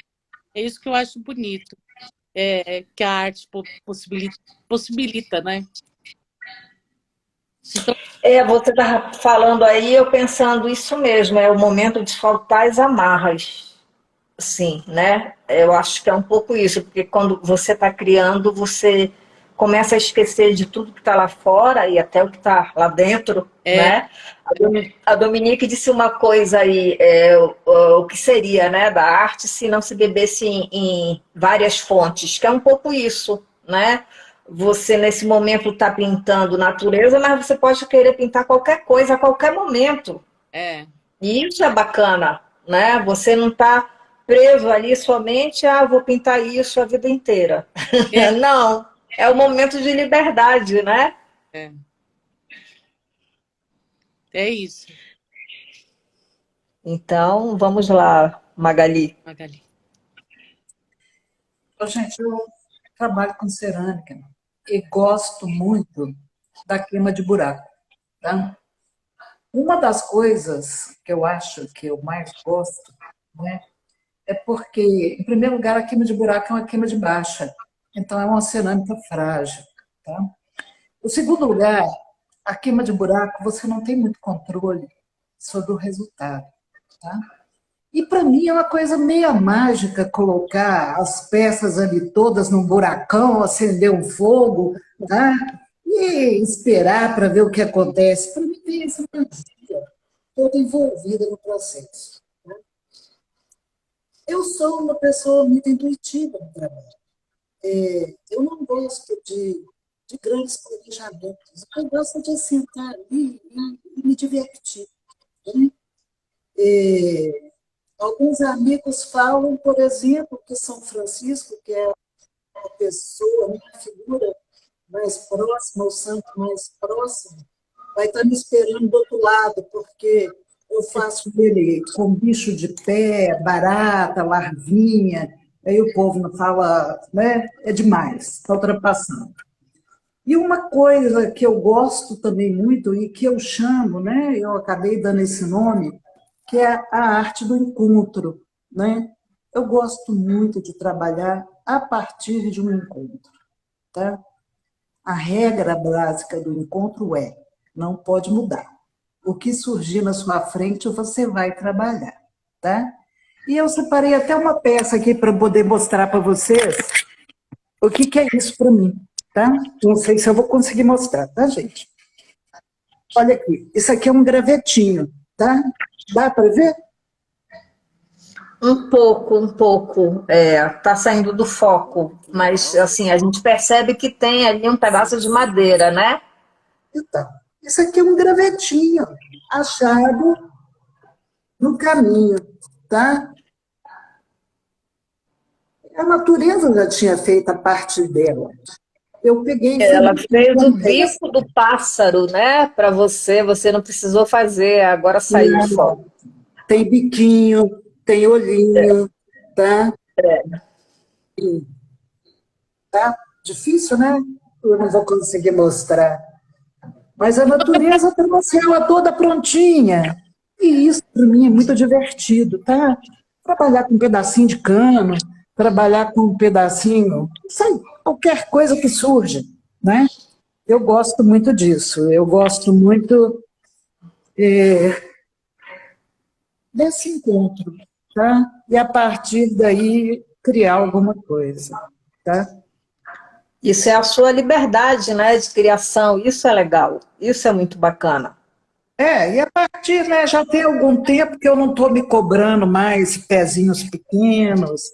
É isso que eu acho bonito. Que a arte possibilita, né? Então, Você estava falando aí, eu pensando isso mesmo, é o momento de soltar as amarras. Sim, né? Eu acho que é um pouco isso, porque quando você está criando, você começa a esquecer de tudo que está lá fora e até o que está lá dentro, né? A Dominique disse uma coisa aí, o que seria, né, da arte se não se bebesse em várias fontes, que é um pouco isso, né? você nesse momento está pintando natureza, mas você pode querer pintar qualquer coisa a qualquer momento. É, E isso é bacana, né? Você não está preso ali somente, vou pintar isso a vida inteira. é, Não, é o momento de liberdade, né? é. É isso, Então, vamos lá, Magali. Magali. Ô, gente, eu trabalho com cerâmica e gosto muito da queima de buraco, tá? Uma das coisas que eu acho que eu mais gosto, né, é porque, em primeiro lugar, a queima de buraco é uma queima de baixa, então é uma cerâmica frágil, tá? Em segundo lugar, a queima de buraco você não tem muito controle sobre o resultado, tá? E para mim é uma coisa meio mágica colocar as peças ali todas num buracão, acender um fogo, tá? E esperar para ver o que acontece. Para mim tem essa magia toda envolvida no processo. Tá? Eu sou uma pessoa muito intuitiva no trabalho. Eu não gosto de grandes planejamentos. Eu gosto de sentar ali e me divertir. Né? Alguns amigos falam, por exemplo, que São Francisco, que é a pessoa, a minha figura mais próxima, o santo mais próximo, vai estar me esperando do outro lado, porque eu faço ele com bicho de pé, barata, larvinha, aí o povo não fala, né? É demais, está ultrapassando. E uma coisa que eu gosto também muito e que eu chamo, né? Eu acabei dando esse nome, que é a arte do encontro, né? Eu gosto muito de trabalhar a partir de um encontro, tá? A regra básica do encontro é: não pode mudar. O que surgir na sua frente, você vai trabalhar, tá? E eu separei até uma peça aqui para poder mostrar para vocês o que é isso para mim, tá? Não sei se eu vou conseguir mostrar, tá, gente? Olha aqui, isso aqui é um gravetinho, tá? Dá para ver? Um pouco, tá saindo do foco, mas assim, a gente percebe que tem ali um pedaço de madeira, né? Então, isso aqui é um gravetinho achado no caminho, tá? A natureza já tinha feito a parte dela. Eu peguei e fui Ela fez o com essa. bico do pássaro, né? Para você não precisou fazer, agora saiu o foco. Tem biquinho, tem olhinho, tá? Tá? Difícil, né? Eu não vou conseguir mostrar. Mas a natureza trouxe ela toda prontinha. E isso, para mim, é muito divertido, tá? Trabalhar com um pedacinho de cano, trabalhar com um pedacinho, não sei, qualquer coisa que surja, né? Eu gosto muito disso. Eu gosto muito desse encontro, tá? E a partir daí criar alguma coisa, tá? Isso é a sua liberdade, né, de criação. Isso é legal. Isso é muito bacana. E a partir, né, já tem algum tempo que eu não estou me cobrando mais pezinhos pequenos,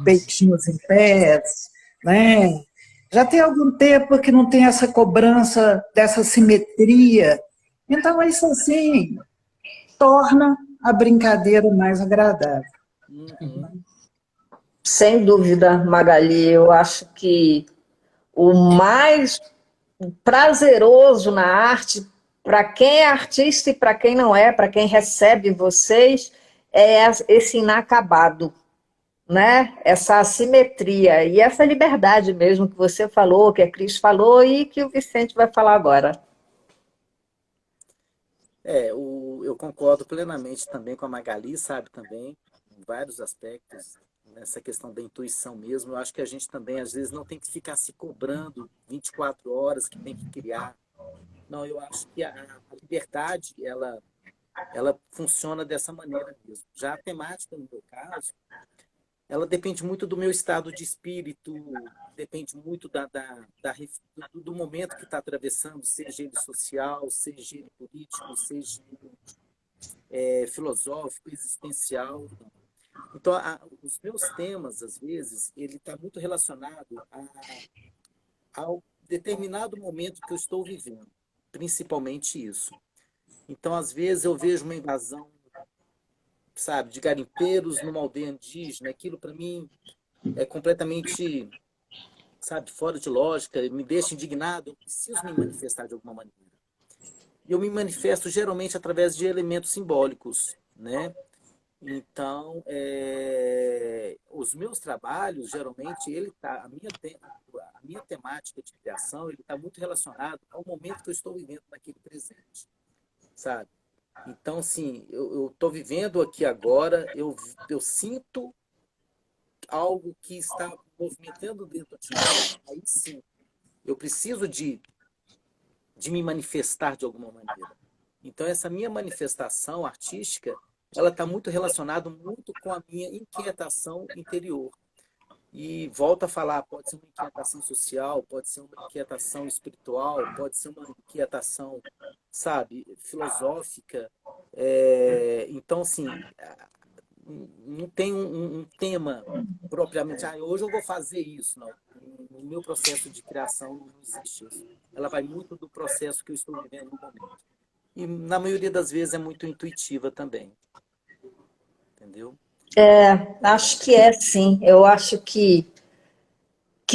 peitinhos em pés, né? Já tem algum tempo que não tem essa cobrança dessa simetria. Então, isso assim torna a brincadeira mais agradável. Sem dúvida, Magali, eu acho que o mais prazeroso na arte, para quem é artista e para quem não é, para quem recebe vocês, é esse inacabado, né? Essa assimetria e essa liberdade mesmo que você falou, que a Cris falou e que o Vicente vai falar agora. Eu concordo plenamente também com a Magali, sabe, também, em vários aspectos, nessa questão da intuição mesmo. Eu acho que a gente também, às vezes, não tem que ficar se cobrando 24 horas que tem que criar. Não, eu acho que a liberdade, ela funciona dessa maneira mesmo. Já a temática, no meu caso, ela depende muito do meu estado de espírito, depende muito do momento que está atravessando, seja ele social, seja ele político, seja ele filosófico, existencial. Então, os meus temas, às vezes, ele está muito relacionado ao determinado momento que eu estou vivendo, principalmente isso. Então, às vezes, eu vejo uma invasão, sabe, de garimpeiros numa aldeia indígena. Aquilo, para mim, é completamente, sabe, fora de lógica, me deixa indignado. Eu preciso me manifestar de alguma maneira. E eu me manifesto geralmente através de elementos simbólicos, né? Então, os meus trabalhos, geralmente, a minha temática de criação, ele está muito relacionado ao momento que eu estou vivendo naquele presente, sabe? Então, assim, eu estou vivendo aqui agora, eu sinto algo que está movimentando dentro de mim, aí sim, eu preciso de me manifestar de alguma maneira. Então, essa minha manifestação artística, ela está muito relacionada muito com a minha inquietação interior. E volto a falar, pode ser uma inquietação social, pode ser uma inquietação espiritual, pode ser uma inquietação, sabe, filosófica. Então, assim, não tem um tema propriamente, hoje eu vou fazer isso, não. No meu processo de criação não existe isso. Ela vai muito do processo que eu estou vivendo no momento. E, na maioria das vezes, é muito intuitiva também. Entendeu? Acho que é, sim. Eu acho que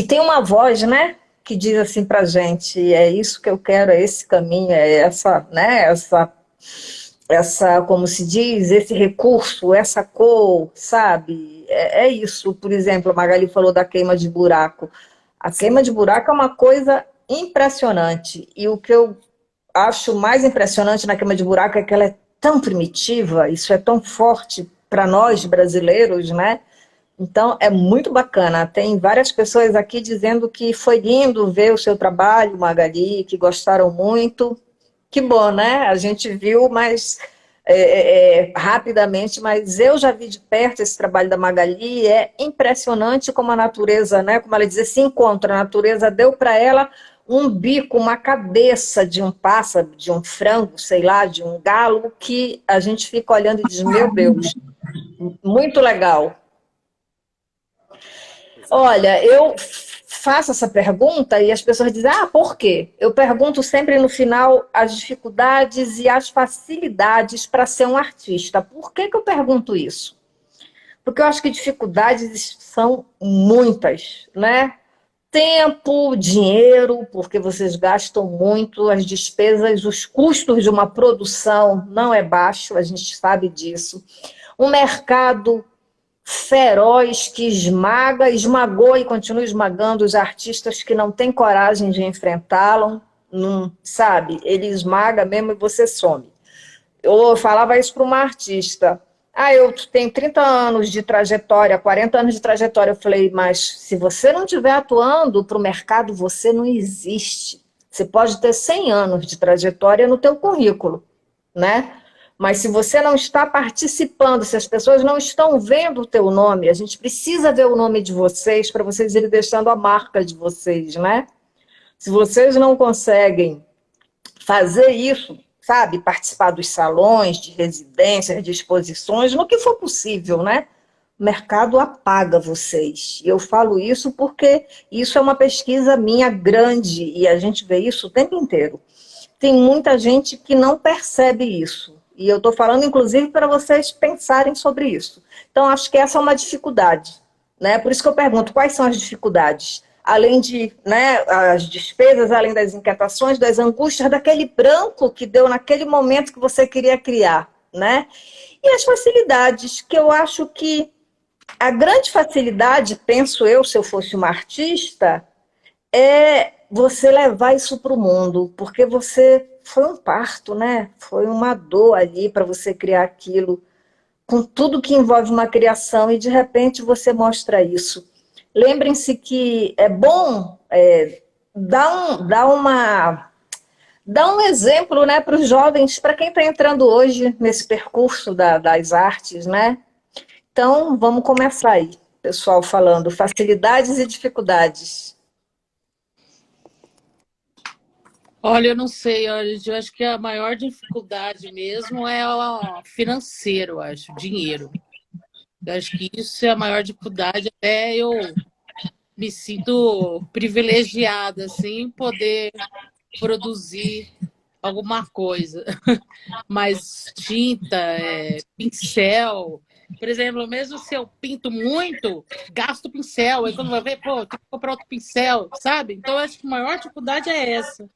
tem uma voz, né? Que diz assim pra gente, é isso que eu quero, é esse caminho, é essa, né? Essa, como se diz, esse recurso, essa cor, sabe? É isso. Por exemplo, a Magali falou da queima de buraco. A queima de buraco é uma coisa impressionante. E o que eu acho mais impressionante na queima de buraco é que ela é tão primitiva, isso é tão forte para nós brasileiros, né? Então é muito bacana. Tem várias pessoas aqui dizendo que foi lindo ver o seu trabalho, Magali, que gostaram muito. Que bom, né? A gente viu, mas rapidamente, mas eu já vi de perto esse trabalho da Magali, é impressionante como a natureza, né? Como ela diz, se encontra, a natureza deu para ela um bico, uma cabeça de um pássaro, de um frango, sei lá, de um galo, que a gente fica olhando e diz, meu Deus, muito legal. Olha, eu faço essa pergunta e as pessoas dizem, por quê? Eu pergunto sempre no final as dificuldades e as facilidades para ser um artista. Por que eu pergunto isso? Porque eu acho que dificuldades são muitas, né? Tempo, dinheiro, porque vocês gastam muito, as despesas, os custos de uma produção não é baixo, a gente sabe disso. Um mercado feroz que esmagou e continua esmagando os artistas que não têm coragem de enfrentá-lo, não, sabe? Ele esmaga mesmo e você some. Eu falava isso para uma artista. Eu tenho 30 anos de trajetória, 40 anos de trajetória. Eu falei, mas se você não estiver atuando para o mercado, você não existe. Você pode ter 100 anos de trajetória no teu currículo, né? Mas se você não está participando, se as pessoas não estão vendo o teu nome, a gente precisa ver o nome de vocês para vocês irem deixando a marca de vocês, né? Se vocês não conseguem fazer isso, sabe, participar dos salões, de residências, de exposições, no que for possível, né? O mercado apaga vocês. E eu falo isso porque isso é uma pesquisa minha grande e a gente vê isso o tempo inteiro. Tem muita gente que não percebe isso. E eu estou falando, inclusive, para vocês pensarem sobre isso. Então, acho que essa é uma dificuldade, né? Por isso que eu pergunto, quais são as dificuldades? Além de, né, as despesas, além das inquietações, das angústias, daquele branco que deu naquele momento que você queria criar, né? E as facilidades, que eu acho que a grande facilidade, penso eu, se eu fosse uma artista, é você levar isso para o mundo, porque você foi um parto, né? Foi uma dor ali para você criar aquilo, com tudo que envolve uma criação, e de repente você mostra isso. Lembrem-se que é bom dar um exemplo, né, para os jovens, para quem está entrando hoje nesse percurso das artes, né? Então, vamos começar aí, pessoal, falando facilidades e dificuldades. Olha, eu não sei, olha, eu acho que a maior dificuldade mesmo é o financeiro, eu acho, dinheiro. Eu acho que isso é a maior dificuldade, até eu me sinto privilegiada, assim, em poder produzir alguma coisa. Mas tinta, pincel, por exemplo, mesmo se eu pinto muito, gasto pincel. Aí quando vai ver, pô, tem que comprar outro pincel, sabe? Então, eu acho que a maior dificuldade é essa.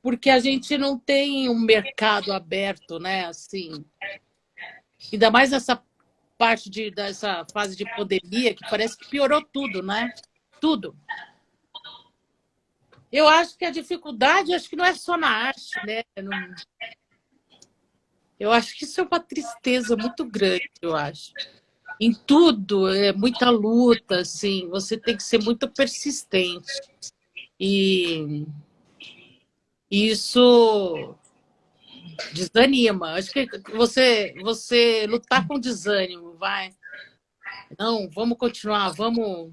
Porque a gente não tem um mercado aberto, né? Assim, ainda mais nessa dessa fase de pandemia, que parece que piorou tudo, né? Tudo. Eu acho que a dificuldade, acho que não é só na arte, né? Eu acho que isso é uma tristeza muito grande, eu acho. Em tudo, é muita luta, assim, você tem que ser muito persistente. E isso desanima. Acho que você lutar com desânimo, vai. Não, vamos continuar, vamos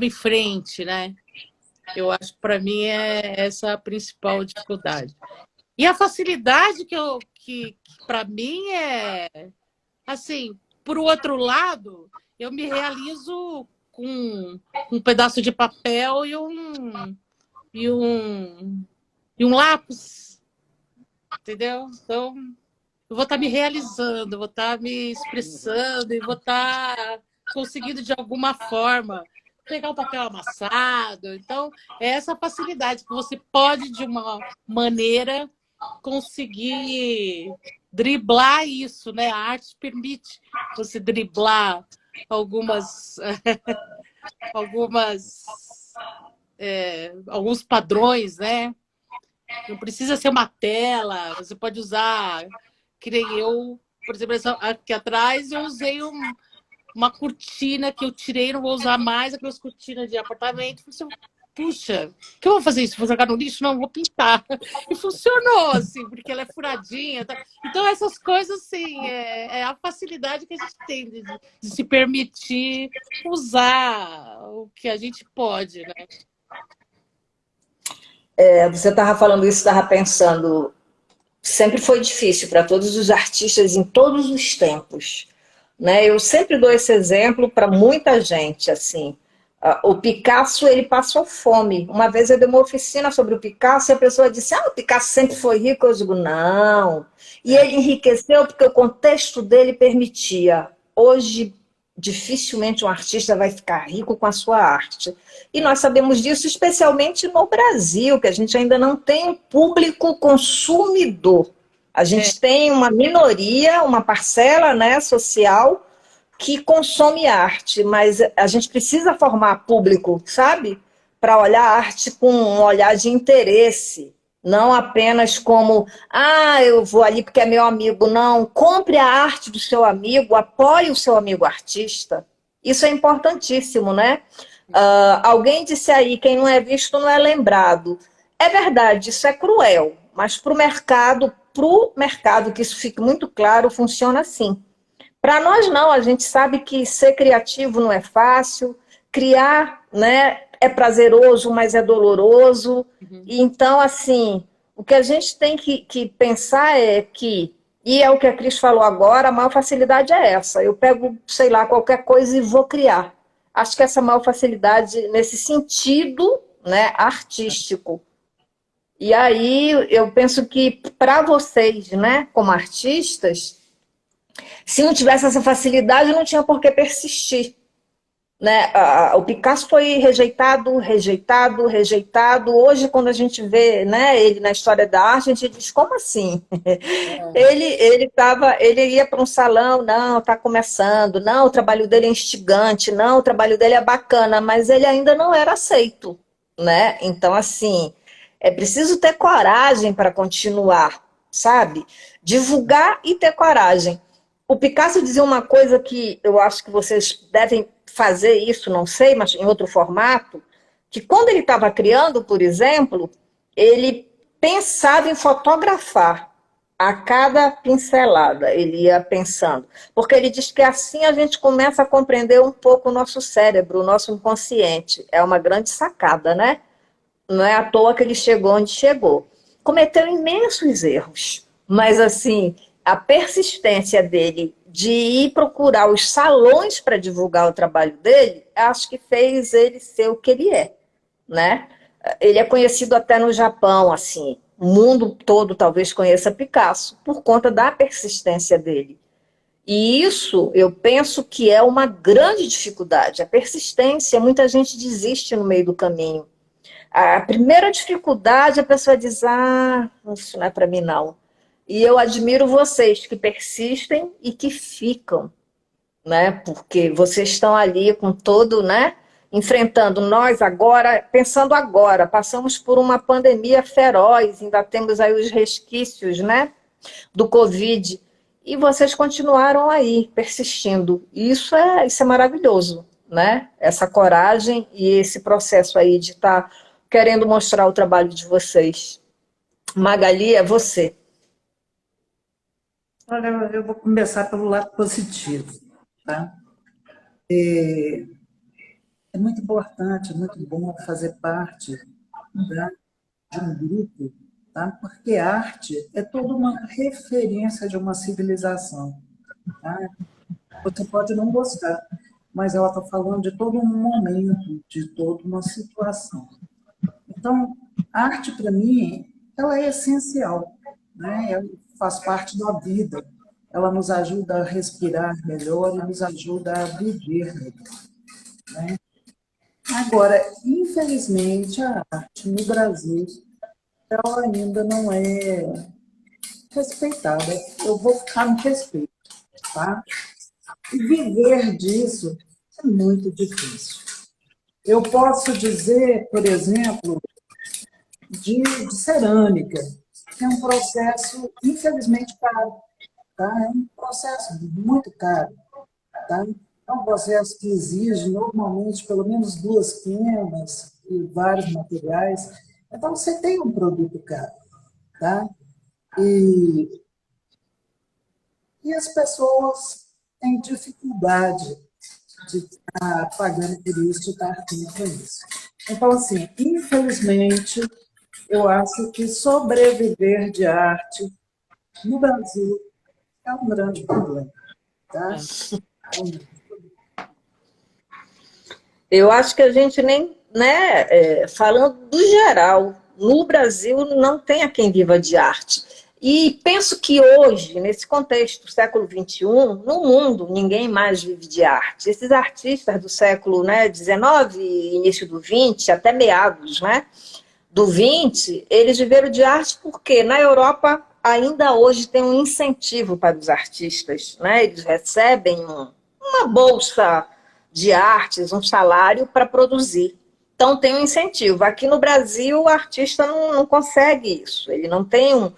em frente, né? Eu acho que para mim é essa a principal dificuldade. E a facilidade que para mim é assim, por outro lado, eu me realizo com um pedaço de papel e um, e um lápis, entendeu? Então, eu vou estar me realizando, vou estar me expressando e vou estar conseguindo de alguma forma pegar o papel amassado. Então, é essa facilidade que você pode, de uma maneira, conseguir driblar isso, né? A arte permite você driblar algumas, algumas alguns padrões, né? Não precisa ser uma tela, você pode usar, que nem eu, por exemplo, aqui atrás eu usei uma cortina que eu tirei, não vou usar mais, aquelas cortinas de apartamento. Puxa, que eu vou fazer isso? Vou jogar no lixo? Não, vou pintar. E funcionou, assim, porque ela é furadinha. Tá? Então, essas coisas, assim, é a facilidade que a gente tem de se permitir usar o que a gente pode, né? Você estava falando isso, estava pensando, sempre foi difícil para todos os artistas em todos os tempos, né? Eu sempre dou esse exemplo para muita gente, assim. O Picasso, ele passou fome. Uma vez eu dei uma oficina sobre o Picasso e a pessoa disse, o Picasso sempre foi rico. Eu digo, não. E ele enriqueceu porque o contexto dele permitia. Hoje, dificilmente um artista vai ficar rico com a sua arte. E nós sabemos disso especialmente no Brasil, que a gente ainda não tem um público consumidor. A gente tem uma minoria, uma parcela, né, social, que consome arte, mas a gente precisa formar público, sabe? Para olhar a arte com um olhar de interesse, não apenas como, eu vou ali porque é meu amigo. Não, compre a arte do seu amigo, apoie o seu amigo artista. Isso é importantíssimo, né? Alguém disse aí, quem não é visto não é lembrado. É verdade, isso é cruel, mas para o mercado, que isso fique muito claro, funciona assim. Para nós não, a gente sabe que ser criativo não é fácil, criar, né, é prazeroso, mas é doloroso. E então, assim, o que a gente tem que pensar é que, e é o que a Cris falou agora, a maior facilidade é essa. Eu pego, sei lá, qualquer coisa e vou criar. Acho que essa maior facilidade, nesse sentido, né, artístico. E aí eu penso que para vocês, né, como artistas, se não tivesse essa facilidade, não tinha por que persistir. Né? O Picasso foi rejeitado, rejeitado, rejeitado. Hoje, quando a gente vê, né, ele na história da arte, a gente diz, como assim? Ele ia para um salão, não, está começando, não, o trabalho dele é instigante, não, o trabalho dele é bacana, mas ele ainda não era aceito. Né? Então, assim, é preciso ter coragem para continuar, sabe? Divulgar e ter coragem. O Picasso dizia uma coisa que eu acho que vocês devem fazer isso, não sei, mas em outro formato, que quando ele estava criando, por exemplo, ele pensava em fotografar a cada pincelada, ele ia pensando. Porque ele diz que assim a gente começa a compreender um pouco o nosso cérebro, o nosso inconsciente. É uma grande sacada, né? Não é à toa que ele chegou onde chegou. Cometeu imensos erros, mas assim, a persistência dele de ir procurar os salões para divulgar o trabalho dele, acho que fez ele ser o que ele é, né? Ele é conhecido até no Japão, assim, o mundo todo talvez conheça Picasso por conta da persistência dele. E isso eu penso que é uma grande dificuldade, a persistência. Muita gente desiste no meio do caminho. A primeira dificuldade, a pessoa diz, isso não é para mim não. E eu admiro vocês que persistem e que ficam, né? Porque vocês estão ali com todo, né? Enfrentando nós agora, pensando agora, passamos por uma pandemia feroz, ainda temos aí os resquícios, né? Do Covid, e vocês continuaram aí, persistindo. Isso é maravilhoso, né? Essa coragem e esse processo aí de estar querendo mostrar o trabalho de vocês. Magali, é você. Olha, eu vou começar pelo lado positivo, tá? É muito importante, é muito bom fazer parte, tá, de um grupo, tá? Porque a arte é toda uma referência de uma civilização, tá? Você pode não gostar, mas ela está falando de todo um momento, de toda uma situação. Então, a arte, para mim, ela é essencial, né? Ela faz parte da vida. Ela nos ajuda a respirar melhor e nos ajuda a viver melhor, né? Agora, infelizmente, a arte no Brasil, ela ainda não é respeitada. Eu vou ficar no respeito, tá? E viver disso é muito difícil. Eu posso dizer, por exemplo, de cerâmica, que é um processo, infelizmente, caro. Tá? É um processo muito caro. Tá? É um processo que exige, normalmente, pelo menos 2 quemas e vários materiais. Então, você tem um produto caro. Tá? E, e as pessoas têm dificuldade de estar pagando por isso, de estar arcando com isso. Então, assim, infelizmente, eu acho que sobreviver de arte no Brasil é um grande problema. Tá? Eu acho que a gente nem, né, falando do geral, no Brasil não tem a quem viva de arte. E penso que hoje, nesse contexto, século XXI, no mundo, ninguém mais vive de arte. Esses artistas do século, né, XIX, início do XX, até meados, né, do XX, eles viveram de arte porque na Europa ainda hoje tem um incentivo para os artistas, né? Eles recebem uma bolsa de artes, um salário para produzir. Então tem um incentivo. Aqui no Brasil o artista não consegue isso, ele não tem um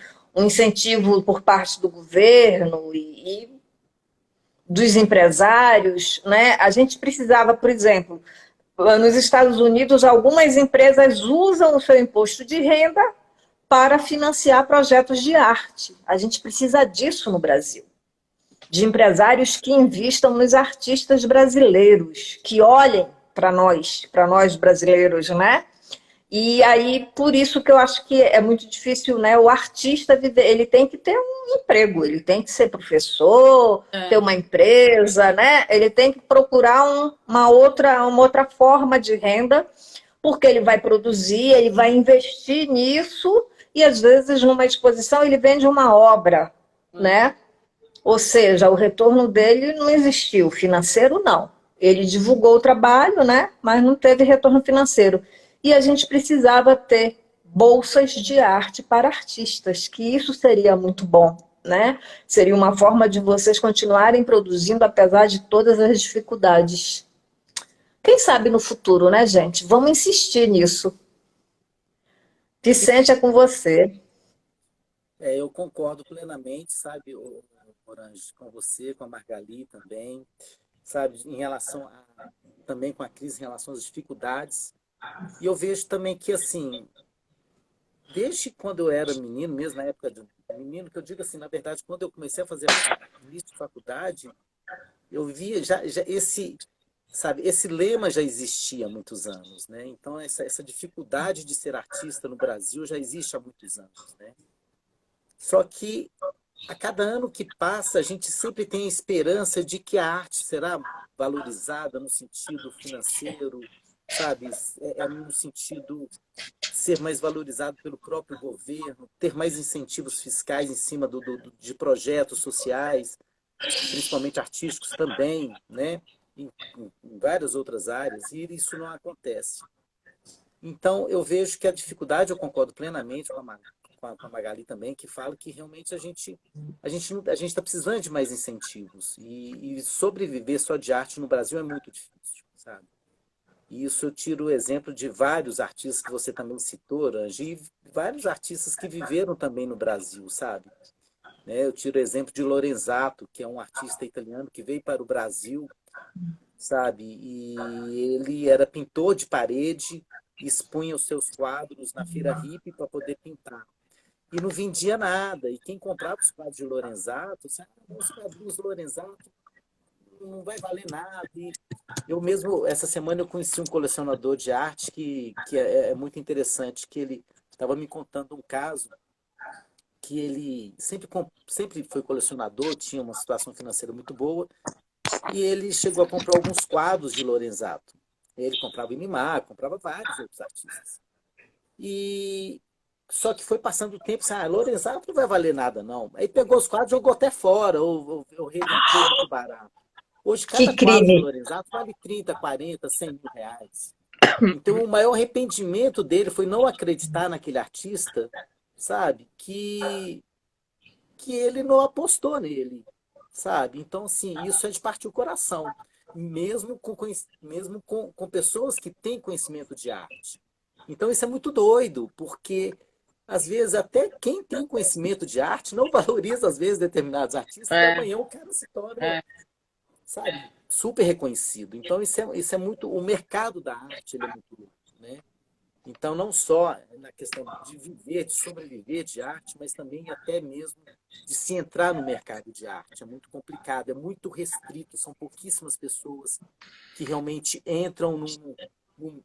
incentivo por parte do governo e dos empresários, né? A gente precisava, por exemplo, nos Estados Unidos, algumas empresas usam o seu imposto de renda para financiar projetos de arte. A gente precisa disso no Brasil. De empresários que investam nos artistas brasileiros, que olhem para nós brasileiros, né? E aí, por isso que eu acho que é muito difícil, né? O artista viver, ele tem que ter um emprego, ele tem que ser professor, ter uma empresa, né? Ele tem que procurar uma outra forma de renda, porque ele vai produzir, ele vai investir nisso, e às vezes numa exposição ele vende uma obra, né? Ou seja, o retorno dele não existiu, financeiro não. Ele divulgou o trabalho, né? Mas não teve retorno financeiro. E a gente precisava ter bolsas de arte para artistas, que isso seria muito bom, né? Seria uma forma de vocês continuarem produzindo apesar de todas as dificuldades. Quem sabe no futuro, né, gente? Vamos insistir nisso. Vicente, é com você. Eu concordo plenamente, sabe, Orange, com você, com a Margali também, sabe, em relação também com a crise, em relação às dificuldades. E eu vejo também que, assim, desde quando eu era menino, mesmo na época do menino, que eu digo assim, na verdade, quando eu comecei a fazer início de faculdade, eu via já esse, sabe, esse lema já existia há muitos anos, né? Então, essa dificuldade de ser artista no Brasil já existe há muitos anos, né? Só que a cada ano que passa, a gente sempre tem a esperança de que a arte será valorizada no sentido financeiro, sabe? No sentido de ser mais valorizado pelo próprio governo, ter mais incentivos fiscais em cima de projetos sociais, principalmente artísticos também, né? Em várias outras áreas, e isso não acontece. Então, eu vejo que a dificuldade, eu concordo plenamente com a Magali também, que fala que realmente a gente está precisando de mais incentivos. E sobreviver só de arte no Brasil é muito difícil, sabe? E isso eu tiro o exemplo de vários artistas que você também citou, Angie, e vários artistas que viveram também no Brasil, sabe? Né? Eu tiro o exemplo de Lorenzato, que é um artista italiano que veio para o Brasil, sabe? E ele era pintor de parede, expunha os seus quadros na feira hippie para poder pintar. E não vendia nada. E quem comprava os quadros de Lorenzato, sabe? Os quadrinhos de Lorenzato não vai valer nada. E eu mesmo, essa semana, eu conheci um colecionador de arte que é muito interessante, que ele estava me contando um caso que ele sempre foi colecionador, tinha uma situação financeira muito boa, e ele chegou a comprar alguns quadros de Lorenzato. Ele comprava Inimar, comprava vários outros artistas. E só que foi passando o tempo, assim, Lorenzato não vai valer nada, não. Aí pegou os quadros e jogou até fora, ou reventou muito barato. Hoje, Que cada quadro de crime! Lorenzato vale 30, 40, 100 mil reais. Então, o maior arrependimento dele foi não acreditar naquele artista, sabe? Que ele não apostou nele, sabe? Então, assim, isso é de partir o coração, mesmo com pessoas que têm conhecimento de arte. Então, isso é muito doido, porque, às vezes, até quem tem conhecimento de arte não valoriza, às vezes, determinados artistas, e É, amanhã o cara se torna, é, sabe, super reconhecido. Então, isso é muito... O mercado da arte, ele é muito louco, né? Então, não só na questão de viver, de sobreviver de arte, mas também até mesmo de se entrar no mercado de arte. É muito complicado, é muito restrito, são pouquíssimas pessoas que realmente entram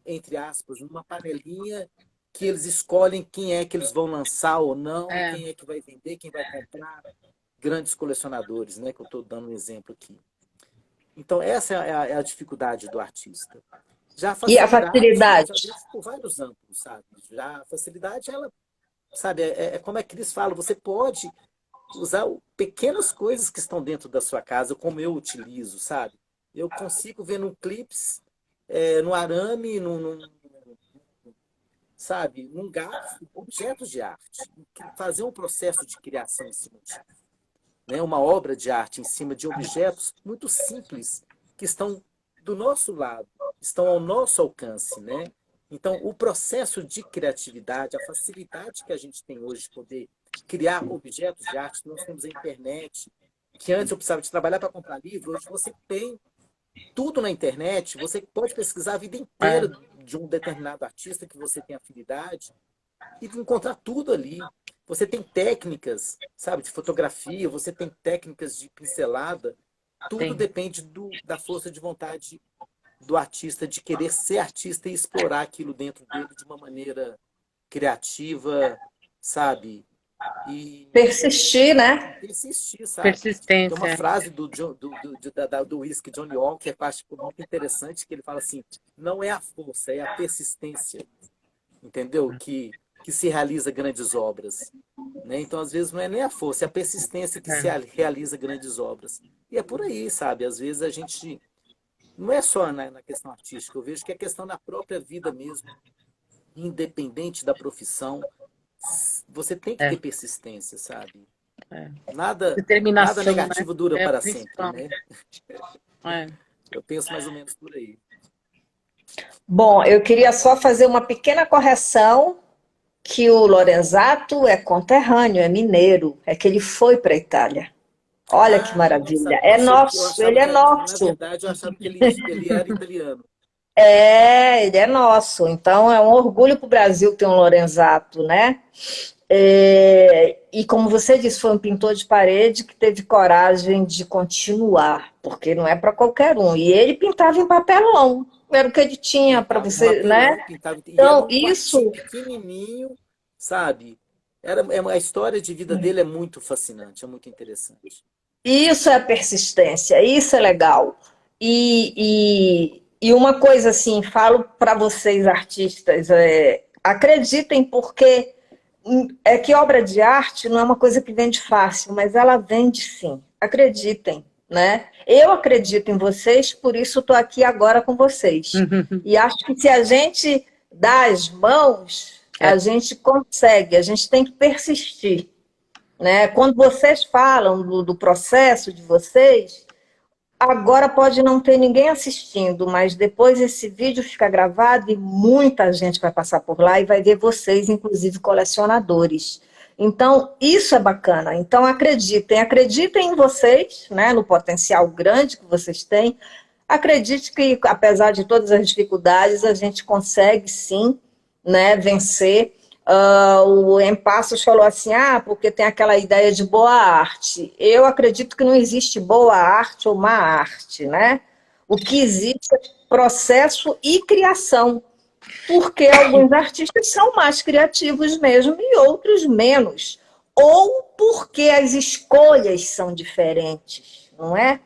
entre aspas, numa panelinha que eles escolhem quem é que eles vão lançar ou não, é. quem é que vai vender, quem vai comprar. Grandes colecionadores, né, que eu estou dando um exemplo aqui. Então, essa é a dificuldade do artista. Já a E a facilidade, eu já facilidade? vejo por vários ângulos, sabe? Já a facilidade, ela, sabe, é como a Cris fala, você pode usar pequenas coisas que estão dentro da sua casa, como eu utilizo, sabe? Eu consigo ver num clips, no arame, sabe, num garfo, objetos de arte. Fazer um processo de criação em cima disso, né? Uma obra de arte em cima de objetos muito simples que estão do nosso lado, estão ao nosso alcance, né? Então, o processo de criatividade, a facilidade que a gente tem hoje de poder criar objetos de arte, nós temos a internet, que antes eu precisava de trabalhar para comprar livro, hoje você tem tudo na internet, você pode pesquisar a vida inteira de um determinado artista que você tem afinidade e encontrar tudo ali. Você tem técnicas, sabe, de fotografia, você tem técnicas de pincelada. Tudo Tem. depende da força de vontade do artista, de querer ser artista e explorar aquilo dentro dele de uma maneira criativa, sabe? E Persistir, né? persistir, sabe? Tem uma Persistência. frase do whisky Johnny Walker que eu acho muito interessante, que ele fala assim, não é a força, é a persistência, entendeu? Que se realiza grandes obras. Né? Então, às vezes, não é nem a força, é a persistência que se realiza grandes obras. E é por aí, sabe? Às vezes a gente... Não é só na questão artística, eu vejo que é questão na própria vida mesmo, independente da profissão, você tem que É, ter persistência, sabe? é. Nada Determinação, né? negativo dura É a para sempre, principal. né? É. Eu penso mais ou menos por aí. Bom, eu queria só fazer uma pequena correção, que o Lorenzato é conterrâneo, é mineiro, é que ele foi para a Itália. Olha que Ah, eu não maravilha. sabia. É Eu nosso, achava ele é na nosso. verdade, eu achava que ele era italiano. É, ele é nosso. Então é um orgulho para o Brasil ter um Lorenzato, né? E como você disse, foi um pintor de parede que teve coragem de continuar, porque não é para qualquer um. E ele pintava em papelão, era o que ele tinha para Pintava em você, né? papelão, pintava. E era Então, um quartinho isso pequenininho, sabe? A história de vida dele é muito fascinante, é muito interessante. Isso é persistência, isso é legal. E uma coisa assim, falo para vocês artistas, acreditem porque é que obra de arte não é uma coisa que vende fácil, mas ela vende sim. Acreditem, né? Eu acredito em vocês, por isso estou aqui agora com vocês. E acho que se a gente dá as mãos, a gente consegue, a gente tem que persistir. Né? Quando vocês falam do processo de vocês, agora pode não ter ninguém assistindo, mas depois esse vídeo fica gravado e muita gente vai passar por lá e vai ver vocês, inclusive colecionadores. Então, isso é bacana. Então, acreditem em vocês, né, no potencial grande que vocês têm. Acredite que, apesar de todas as dificuldades, a gente consegue sim, né, vencer. O Empassos falou assim, porque tem aquela ideia de boa arte. Eu acredito que não existe boa arte ou má arte, né? O que existe é processo e criação, porque alguns artistas são mais criativos mesmo e outros menos. Ou porque as escolhas são diferentes, não é?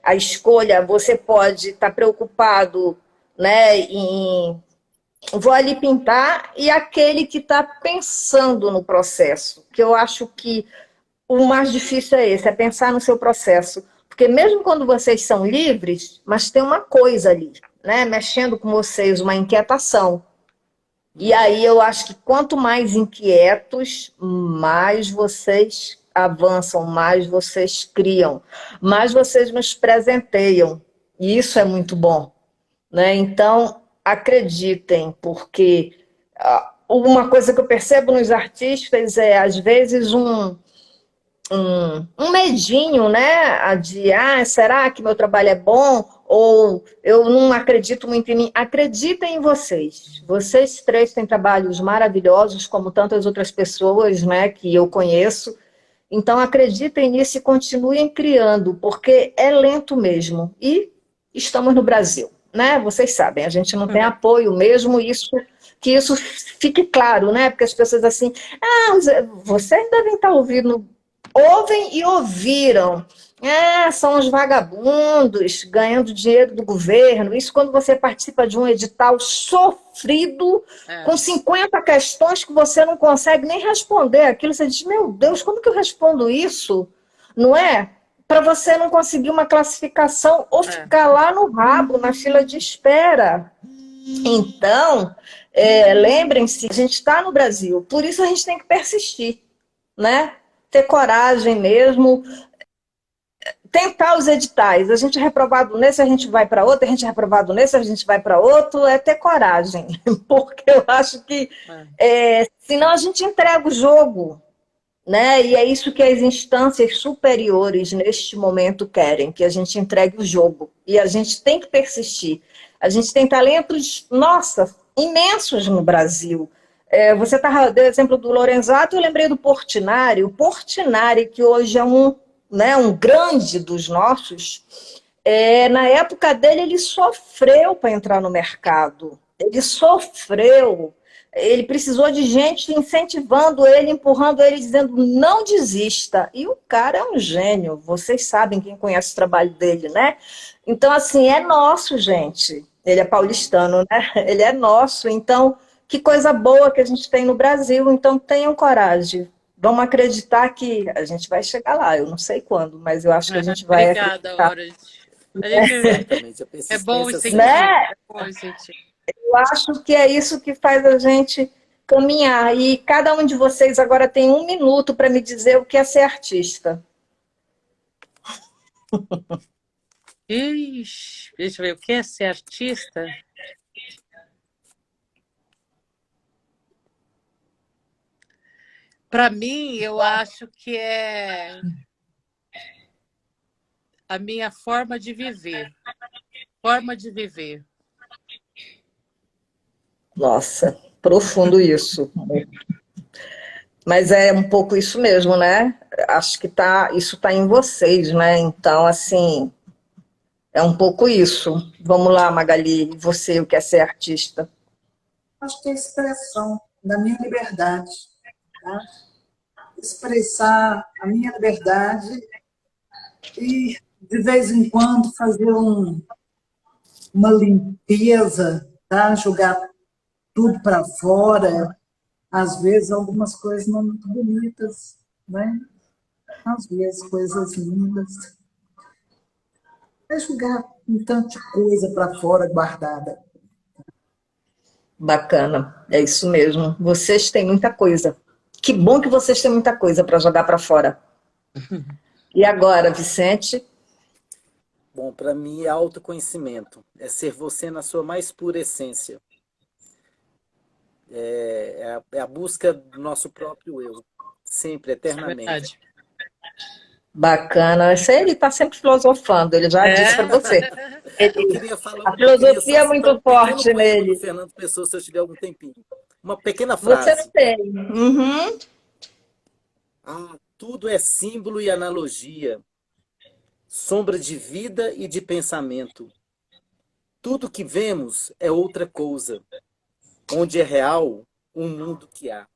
A escolha, você pode estar preocupado, né, vou ali pintar, e aquele que está pensando no processo, que eu acho que o mais difícil é esse, é pensar no seu processo. Porque mesmo quando vocês são livres, mas tem uma coisa ali, né, mexendo com vocês, uma inquietação. E aí eu acho que quanto mais inquietos, mais vocês avançam, mais vocês criam, mais vocês nos presenteiam. E isso é muito bom, né? Então, acreditem, porque uma coisa que eu percebo nos artistas é, às vezes, um medinho, né? De, será que meu trabalho é bom? Ou eu não acredito muito em mim. Acreditem em vocês. Vocês três têm trabalhos maravilhosos, como tantas outras pessoas, né, que eu conheço. Então, acreditem nisso e continuem criando, porque é lento mesmo. E estamos no Brasil, né? Vocês sabem, a gente não tem apoio mesmo, que isso fique claro, né? Porque as pessoas assim, vocês devem estar ouvindo, ouvem e ouviram. São os vagabundos ganhando dinheiro do governo. Isso quando você participa de um edital sofrido, com 50 questões que você não consegue nem responder aquilo. Você diz, meu Deus, como que eu respondo isso? Não é? Para você não conseguir uma classificação ou ficar lá no rabo, na fila de espera. Então, lembrem-se, a gente está no Brasil, por isso a gente tem que persistir, né? Ter coragem mesmo, tentar os editais. A gente é reprovado nesse, a gente vai para outro, a gente é reprovado nesse, a gente vai para outro, é ter coragem, porque eu acho que senão a gente entrega o jogo, né? E é isso que as instâncias superiores neste momento querem, que a gente entregue o jogo. E a gente tem que persistir. A gente tem talentos, nossa, imensos no Brasil. Você deu exemplo do Lorenzato, eu lembrei do Portinari. O Portinari, que hoje é um grande dos nossos, na época dele ele sofreu para entrar no mercado. Ele sofreu. Ele precisou de gente incentivando ele, empurrando ele, dizendo não desista. E o cara é um gênio. Vocês sabem, quem conhece o trabalho dele, né? Então, assim, é nosso, gente. Ele é paulistano, né? Ele é nosso. Então, que coisa boa que a gente tem no Brasil. Então, tenham coragem. Vamos acreditar que a gente vai chegar lá. Eu não sei quando, mas eu acho que a gente vai acreditar. É bom sentir. Né? É bom sentir. Eu acho que é isso que faz a gente caminhar. E cada um de vocês agora tem 1 minuto para me dizer o que é ser artista. Ixi, deixa eu ver, o que é ser artista? Para mim, eu acho que é a minha forma de viver. Forma de viver. Nossa, profundo isso. Mas é um pouco isso mesmo, né? Acho que isso está em vocês, né? Então, assim, é um pouco isso. Vamos lá, Magali, você, o que é ser artista? Acho que é a expressão da minha liberdade. tá? Expressar a minha liberdade e, de vez em quando, fazer uma limpeza, tá? Jogar tudo para fora. Às vezes, algumas coisas não muito bonitas, né? Às vezes, coisas lindas. É jogar um tanto de coisa para fora guardada. Bacana, é isso mesmo. Vocês têm muita coisa. Que bom que vocês têm muita coisa para jogar para fora. E agora, Vicente? Bom, para mim é autoconhecimento, é ser você na sua mais pura essência. É a busca do nosso próprio eu, sempre, É eternamente. verdade. Bacana. Isso aí ele está sempre filosofando, ele já disse para você. Eu queria falar, A eu queria filosofia só é citar muito um pequeno forte poema do nele. Fernando Pessoa, se eu tiver algum tempinho. Uma pequena Você não frase. tem. Uhum. Tudo é símbolo e analogia, sombra de vida e de pensamento. Tudo que vemos é outra coisa, onde é real um mundo que há.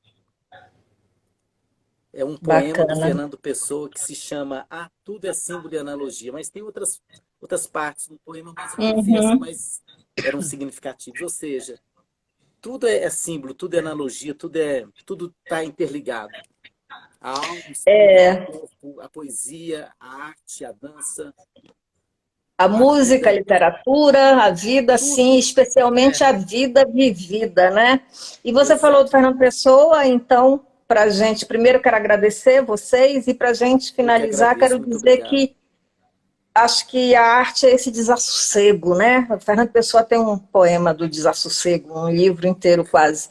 É um poema do Bacana. Fernando Pessoa que se chama Tudo é símbolo e analogia, mas tem outras partes do poema, mas eu não vi as que Uhum. mais eram significativas. Ou seja, tudo é símbolo, tudo é analogia, tudo está interligado. A alma, o espírito, o corpo, a poesia, a arte, a dança, A a música, a vida, literatura, a vida, sim, tudo. especialmente a vida vivida, né? E você falou do Exato. Fernando Pessoa, então, para a gente, primeiro quero agradecer vocês e para a gente Eu que finalizar, agradeço, quero muito dizer obrigado. que acho que a arte é esse desassossego, né? O Fernando Pessoa tem um poema do desassossego, um livro inteiro quase.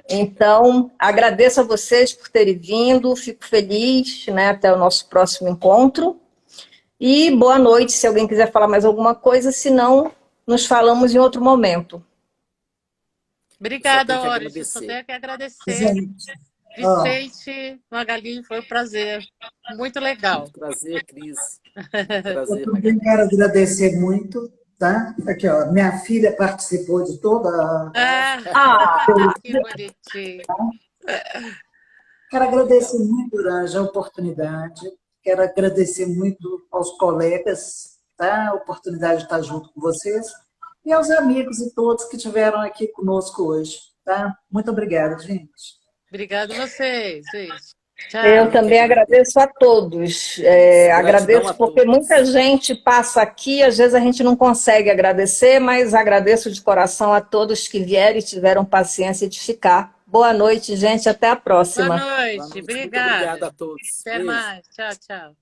Então, agradeço a vocês por terem vindo, fico feliz, né? Até o nosso próximo encontro. E boa noite, se alguém quiser falar mais alguma coisa, se não, nos falamos em outro momento. Eu só tenho Obrigada, que Oris. Só agradecer. tenho que agradecer. Gente, ó, Vicente, Magali, foi um prazer. Muito legal. Muito prazer, Cris. eu Prazer, também Magali. quero agradecer muito, tá? Aqui, ó, minha filha participou de toda. Ah, Que bonitinho. Quero agradecer muito, Uranja, a oportunidade. Quero agradecer muito aos colegas, tá? A oportunidade de estar junto com vocês. E aos amigos e todos que estiveram aqui conosco hoje, tá? Muito obrigada, gente. Obrigada a vocês, gente. eu Tchau. Eu que também agradeço. agradeço a todos. Gratidão Agradeço a porque muita todos. gente passa aqui, às vezes a gente não consegue agradecer, mas agradeço de coração a todos que vieram e tiveram paciência de ficar. Boa noite, gente. Até a Boa próxima. Boa noite. noite, muito obrigado Obrigada. a todos. Até Beijo. mais. Tchau, tchau.